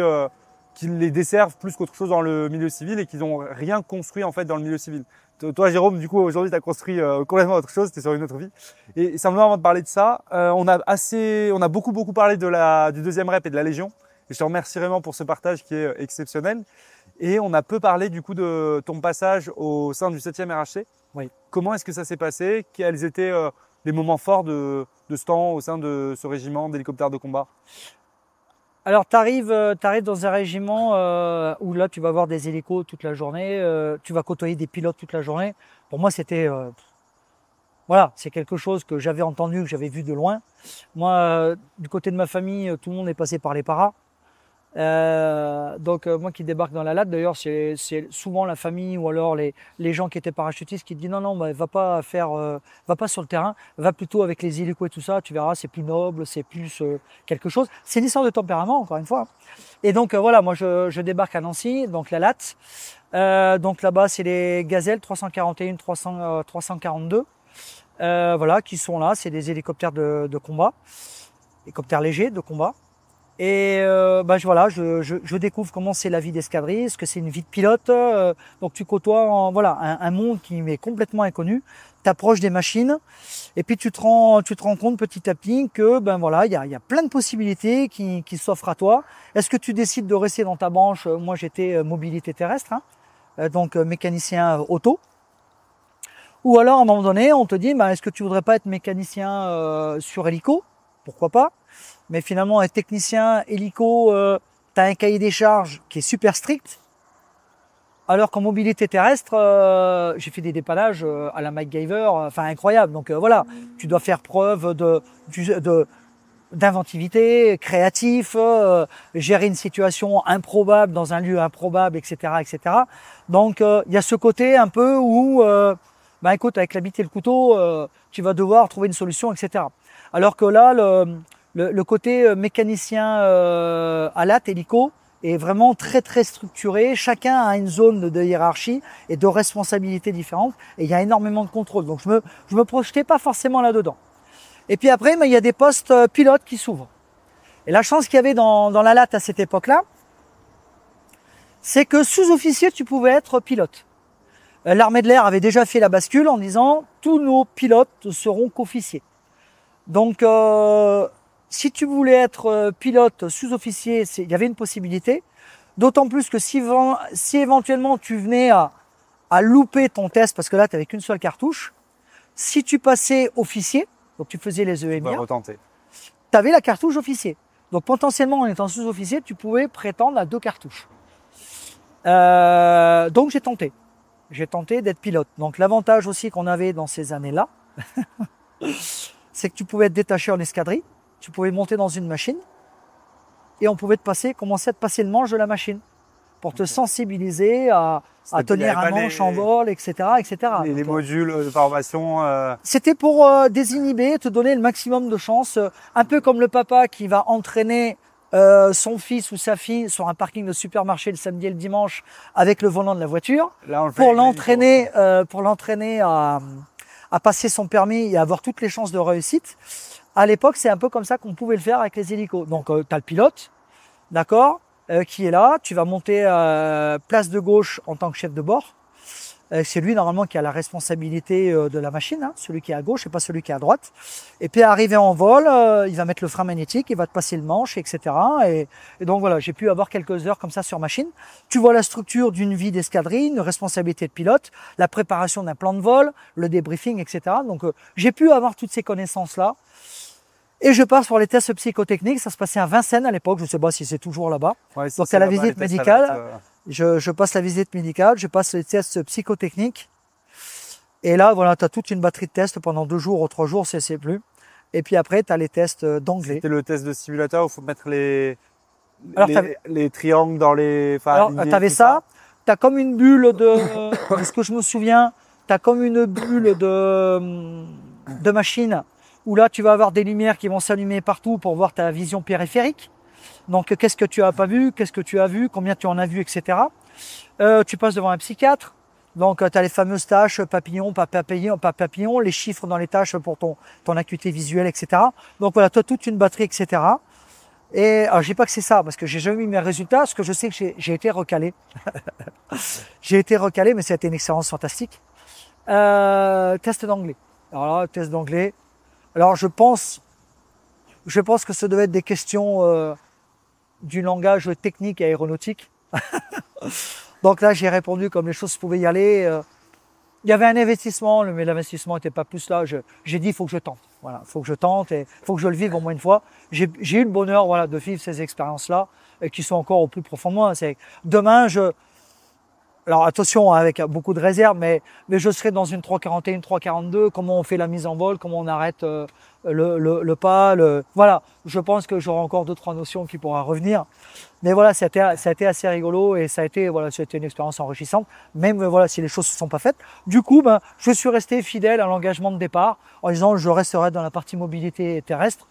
les desservent plus qu'autre chose dans le milieu civil et qu'ils n'ont rien construit en fait dans le milieu civil. Toi, Jérôme, du coup, aujourd'hui, tu as construit complètement autre chose, tu es sur une autre vie. Et simplement, avant de parler de ça, on a beaucoup parlé du deuxième rep et de la Légion. Et je te remercie vraiment pour ce partage qui est exceptionnel. Et on a peu parlé du coup de ton passage au sein du 7e RHC. Oui. Comment est-ce que ça s'est passé? Quels étaient les moments forts de ce temps au sein de ce régiment d'hélicoptères de combat? Alors, tu arrives dans un régiment où là, tu vas voir des hélicos toute la journée, tu vas côtoyer des pilotes toute la journée. Pour moi, c'était voilà, c'est quelque chose que j'avais entendu, que j'avais vu de loin. Moi, du côté de ma famille, tout le monde est passé par les paras. Donc moi qui débarque dans la latte, d'ailleurs c'est souvent la famille ou alors les gens qui étaient parachutistes qui disent non va pas sur le terrain, va plutôt avec les hélicos et tout ça, tu verras c'est plus noble, c'est plus quelque chose. C'est une histoire de tempérament encore une fois. Et donc voilà, moi je débarque à Nancy, donc la latte. Donc là-bas c'est les Gazelles 341, 342, voilà qui sont là, c'est des hélicoptères de combat, hélicoptères légers de combat. Et voilà, je découvre comment c'est la vie d'escadrille, ce que c'est une vie de pilote. Donc tu côtoies voilà un monde qui m'est complètement inconnu. T'approches des machines et puis tu te rends compte petit à petit que voilà il y a plein de possibilités qui s'offrent à toi. Est-ce que tu décides de rester dans ta branche? Moi j'étais mobilité terrestre, donc mécanicien auto. Ou alors à un moment donné on te dit est-ce que tu voudrais pas être mécanicien sur hélico? Pourquoi pas? Mais finalement, un technicien hélico, tu as un cahier des charges qui est super strict. Alors qu'en mobilité terrestre, j'ai fait des dépannages à la MacGyver, enfin incroyable. Donc voilà, tu dois faire preuve d'inventivité, créatif, gérer une situation improbable dans un lieu improbable, etc., etc. Donc il y a ce côté un peu où, écoute, avec la bite et le couteau, tu vas devoir trouver une solution, etc. Alors que là, le côté mécanicien à latte, hélico, est vraiment très très structuré. Chacun a une zone de hiérarchie et de responsabilités différentes. Et il y a énormément de contrôle. Donc je me projetais pas forcément là-dedans. Et puis après, il y a des postes pilotes qui s'ouvrent. Et la chance qu'il y avait dans la latte à cette époque-là, c'est que sous-officier, tu pouvais être pilote. L'armée de l'air avait déjà fait la bascule en disant tous nos pilotes seront qu'officiers. Donc si tu voulais être pilote sous-officier, il y avait une possibilité. D'autant plus que si éventuellement tu venais à louper ton test, parce que là tu n'avais qu'une seule cartouche, si tu passais officier, donc tu faisais les EMIA, tu avais la cartouche officier. Donc potentiellement en étant sous-officier, tu pouvais prétendre à 2 cartouches. Donc j'ai tenté d'être pilote. Donc l'avantage aussi qu'on avait dans ces années-là, c'est que tu pouvais être détaché en escadrille, tu pouvais monter dans une machine et on pouvait commencer à te passer le manche de la machine pour te sensibiliser à tenir un manche en vol, etc., etc. Les modules de formation. C'était pour désinhiber, te donner le maximum de chance, un peu comme le papa qui va entraîner son fils ou sa fille sur un parking de supermarché le samedi et le dimanche avec le volant de la voiture, là, pour l'entraîner à passer son permis et avoir toutes les chances de réussite. À l'époque, c'est un peu comme ça qu'on pouvait le faire avec les hélicos. Donc, tu as le pilote, d'accord, qui est là. Tu vas monter place de gauche en tant que chef de bord. C'est lui normalement qui a la responsabilité de la machine, hein, celui qui est à gauche et pas celui qui est à droite. Et puis arrivé en vol, il va mettre le frein magnétique, il va te passer le manche, etc. Et donc voilà, j'ai pu avoir quelques heures comme ça sur machine. Tu vois la structure d'une vie d'escadrille, une responsabilité de pilote, la préparation d'un plan de vol, le débriefing, etc. Donc j'ai pu avoir toutes ces connaissances-là. Et je pars sur les tests psychotechniques. Ça se passait à Vincennes à l'époque. Je ne sais pas si c'est toujours là-bas. Ouais, donc à la visite médicale, je passe la visite médicale, je passe les tests psychotechniques. Et là, voilà, tu as toute une batterie de tests pendant 2 jours ou 3 jours, c'est plus. Et puis après, tu as les tests d'anglais. C'était le test de simulateur où il faut mettre les triangles dans les... Alors, tu avais ça. Tu as comme une bulle de... ce que je me souviens, tu as comme une bulle de machine où là, tu vas avoir des lumières qui vont s'allumer partout pour voir ta vision périphérique. Donc, qu'est-ce que tu as pas vu, qu'est-ce que tu as vu, combien tu en as vu, etc. Tu passes devant un psychiatre. Donc, tu as les fameuses tâches, papillon, pas papillon, pas papillon, les chiffres dans les tâches pour ton acuité visuelle, etc. Donc, voilà, tu as toute une batterie, etc. Et alors, je dis pas que c'est ça, parce que j'ai jamais eu mes résultats, parce que je sais que j'ai été recalé. J'ai été recalé, mais ça a été une expérience fantastique. Test d'anglais. Alors là, test d'anglais. Alors, je pense que ça devait être des questions du langage technique et aéronautique. Donc là, j'ai répondu comme les choses pouvaient y aller. Il y avait un investissement, mais l'investissement n'était pas plus là. J'ai dit, il faut que je tente. Voilà, il faut que je tente et il faut que je le vive au moins une fois. J'ai eu le bonheur, voilà, de vivre ces expériences-là qui sont encore au plus profond de moi. Demain, alors attention, avec beaucoup de réserve, mais je serai dans une 341, 342. Comment on fait la mise en vol, comment on arrête le pas, voilà. Je pense que j'aurai encore 2-3 notions qui pourront revenir. Mais voilà, ça a été assez rigolo et ça a été une expérience enrichissante. Même voilà, si les choses se sont pas faites. Du coup, je suis resté fidèle à l'engagement de départ en disant je resterai dans la partie mobilité terrestre.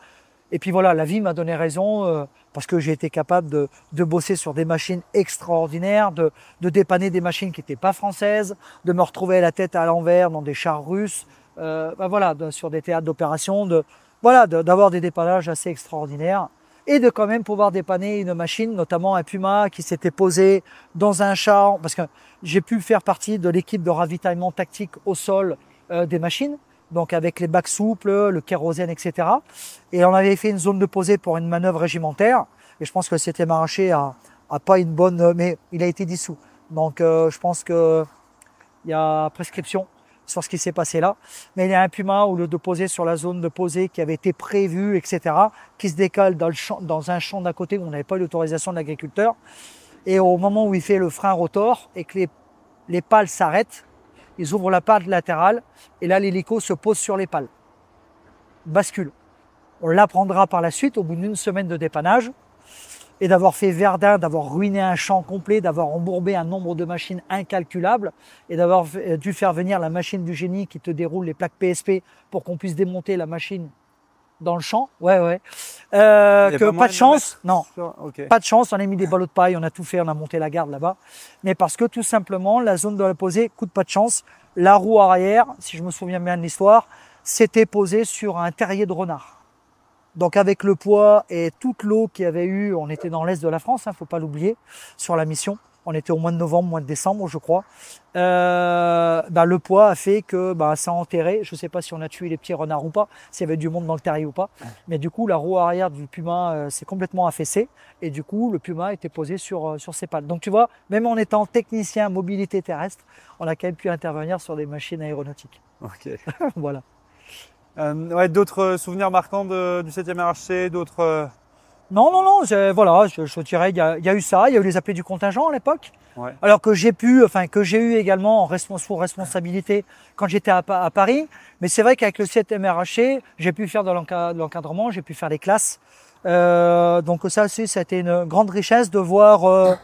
Et puis voilà, la vie m'a donné raison parce que j'ai été capable de bosser sur des machines extraordinaires, de dépanner des machines qui n'étaient pas françaises, de me retrouver la tête à l'envers dans des chars russes, voilà, sur des théâtres d'opération, d'avoir des dépannages assez extraordinaires et de quand même pouvoir dépanner une machine, notamment un Puma qui s'était posé dans un char, parce que j'ai pu faire partie de l'équipe de ravitaillement tactique au sol des machines. Donc avec les bacs souples, le kérosène, etc. Et on avait fait une zone de posée pour une manœuvre régimentaire. Et je pense que c'était marché à pas une bonne... Mais il a été dissous. Donc je pense qu'il y a prescription sur ce qui s'est passé là. Mais il y a un Puma au lieu de poser sur la zone de posée qui avait été prévue, etc. qui se décale dans un champ d'à côté où on n'avait pas eu l'autorisation de l'agriculteur. Et au moment où il fait le frein rotor et que les pales s'arrêtent, ils ouvrent la pale latérale et là l'hélico se pose sur les pales. Bascule. On l'apprendra par la suite au bout d'une semaine de dépannage et d'avoir fait Verdun, d'avoir ruiné un champ complet, d'avoir embourbé un nombre de machines incalculable et d'avoir dû faire venir la machine du génie qui te déroule les plaques PSP pour qu'on puisse démonter la machine dans le champ. Ouais. Que pas de chance, non. Okay. Pas de chance, on a mis des ballots de paille, on a tout fait, on a monté la garde là-bas. Mais parce que tout simplement, la zone de la posée, coup de pas de chance, la roue arrière, si je me souviens bien de l'histoire, s'était posée sur un terrier de renard. Donc avec le poids et toute l'eau qu'il y avait eu, on était dans l'est de la France, faut pas l'oublier, sur la mission. On était au mois de novembre, mois de décembre, je crois. Le poids a fait que ça a enterré. Je ne sais pas si on a tué les petits renards ou pas, s'il y avait du monde dans le terrier ou pas. Mais du coup, la roue arrière du Puma s'est complètement affaissée. Et du coup, le Puma était posé sur ses pales. Donc tu vois, même en étant technicien mobilité terrestre, on a quand même pu intervenir sur des machines aéronautiques. Ok. Voilà. D'autres souvenirs marquants du 7e RHC, d'autres... Non, je dirais, il y a eu ça, il y a eu les appelés du contingent à l'époque. Ouais. Alors que j'ai eu également sous responsabilité quand j'étais à Paris. Mais c'est vrai qu'avec le 7e RHC, j'ai pu faire de l'encadrement, j'ai pu faire les classes. Donc ça aussi, ça a été une grande richesse de voir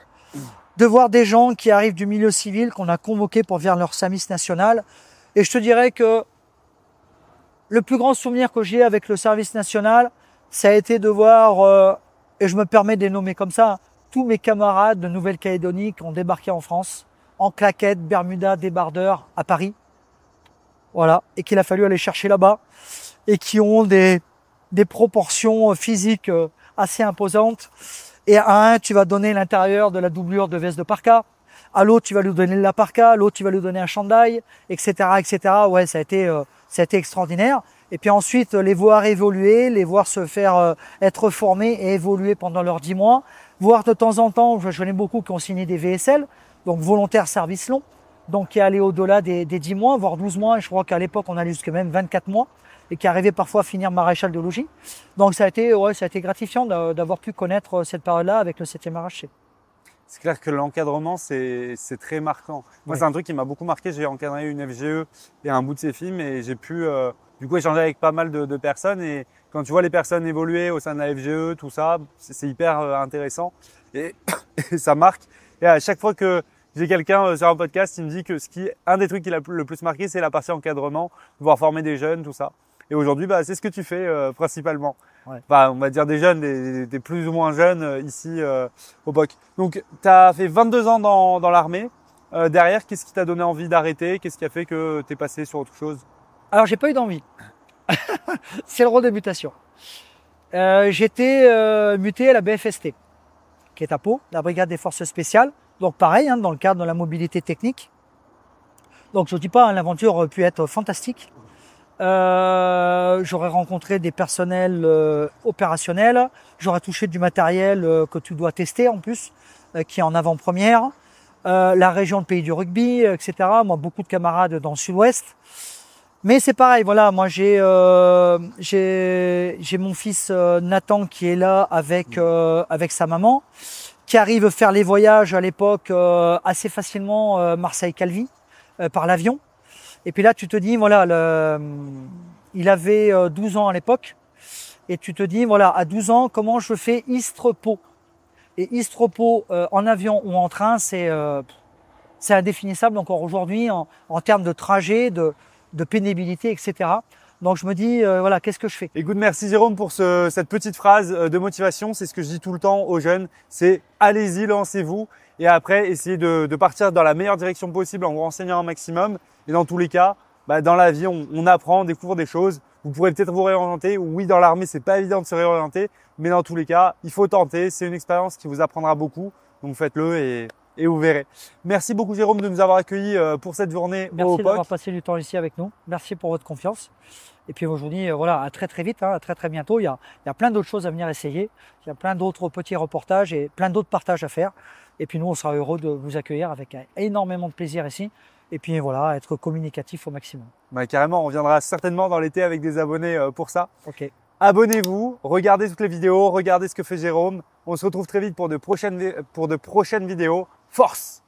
des gens qui arrivent du milieu civil, qu'on a convoqués pour faire leur service national. Et je te dirais que le plus grand souvenir que j'ai avec le service national, ça a été de voir, et je me permets de les nommer comme ça, tous mes camarades de Nouvelle-Calédonie qui ont débarqué en France, en claquettes, Bermuda, débardeurs, à Paris. Voilà. Et qu'il a fallu aller chercher là-bas. Et qui ont des des proportions physiques assez imposantes. Et à un, tu vas donner l'intérieur de la doublure de veste de parka. À l'autre, tu vas lui donner la parka. À l'autre, tu vas lui donner un chandail, etc., etc. Ouais, ça a été extraordinaire. Et puis ensuite, les voir évoluer, les voir se faire être formés et évoluer pendant leurs 10 mois. Voir de temps en temps, je connais beaucoup qui ont signé des VSL, donc volontaires service long, donc qui est allé au-delà des 10 mois, voire 12 mois. Et je crois qu'à l'époque, on allait jusqu'à même 24 mois et qui arrivait parfois à finir maréchal de logis. Donc ça a été gratifiant d'avoir pu connaître cette période-là avec le 7e arraché. C'est clair que l'encadrement, c'est très marquant. Moi, Oui. c'est un truc qui m'a beaucoup marqué. J'ai encadré une FGE et un bout de ses films et j'ai pu du coup échanger avec pas mal de personnes. Et quand tu vois les personnes évoluer au sein de la FGE, tout ça, c'est hyper intéressant et, et ça marque. Et à chaque fois que j'ai quelqu'un sur un podcast, il me dit que un des trucs qui l'a le plus marqué, c'est la partie encadrement, pouvoir former des jeunes, tout ça. Et aujourd'hui, bah, c'est ce que tu fais principalement. Ouais. Enfin, on va dire des jeunes, des plus ou moins jeunes ici au POC. Donc, tu as fait 22 ans dans l'armée. Derrière, qu'est-ce qui t'a donné envie d'arrêter? Qu'est-ce qui a fait que tu es passé sur autre chose? Alors, j'ai pas eu d'envie. C'est le rôle de mutation. J'étais muté à la BFST, qui est à Pau, la Brigade des Forces Spéciales. Donc pareil, hein, dans le cadre de la mobilité technique. Donc je ne dis pas, hein, l'aventure aurait pu être fantastique. J'aurais rencontré des personnels opérationnels, j'aurais touché du matériel que tu dois tester en plus, qui est en avant-première, la région, le pays du rugby, etc. Moi, beaucoup de camarades dans le sud-ouest. Mais c'est pareil, voilà, moi j'ai mon fils Nathan qui est là avec sa maman, qui arrive faire les voyages à l'époque assez facilement Marseille-Calvi par l'avion. Et puis là, tu te dis, voilà, il avait 12 ans à l'époque. Et tu te dis, voilà, à 12 ans, comment je fais Istres-Pau? Et Istres-Pau, en avion ou en train, c'est indéfinissable encore aujourd'hui en termes de trajet, de pénibilité, etc. Donc je me dis, voilà, qu'est-ce que je fais? Écoute, merci Jérôme pour cette petite phrase de motivation. C'est ce que je dis tout le temps aux jeunes. C'est allez-y, lancez-vous. Et après, essayez de partir dans la meilleure direction possible en vous renseignant un maximum. Et dans tous les cas, bah, dans la vie, on apprend, on découvre des choses. Vous pourrez peut-être vous réorienter. Oui, dans l'armée, c'est pas évident de se réorienter. Mais dans tous les cas, il faut tenter. C'est une expérience qui vous apprendra beaucoup. Donc faites-le et vous verrez. Merci beaucoup Jérôme de nous avoir accueillis pour cette journée au Merci d'avoir POC. passé du temps ici avec nous. Merci pour votre confiance. Et puis aujourd'hui, voilà, à très très vite, hein, à très très bientôt. Il y a plein d'autres choses à venir essayer. Il y a plein d'autres petits reportages et plein d'autres partages à faire. Et puis nous, on sera heureux de vous accueillir avec énormément de plaisir ici. Et puis voilà, être communicatif au maximum. Bah, carrément, on reviendra certainement dans l'été avec des abonnés pour ça. Ok. Abonnez-vous, regardez toutes les vidéos, regardez ce que fait Jérôme. On se retrouve très vite pour de prochaines vidéos. Force!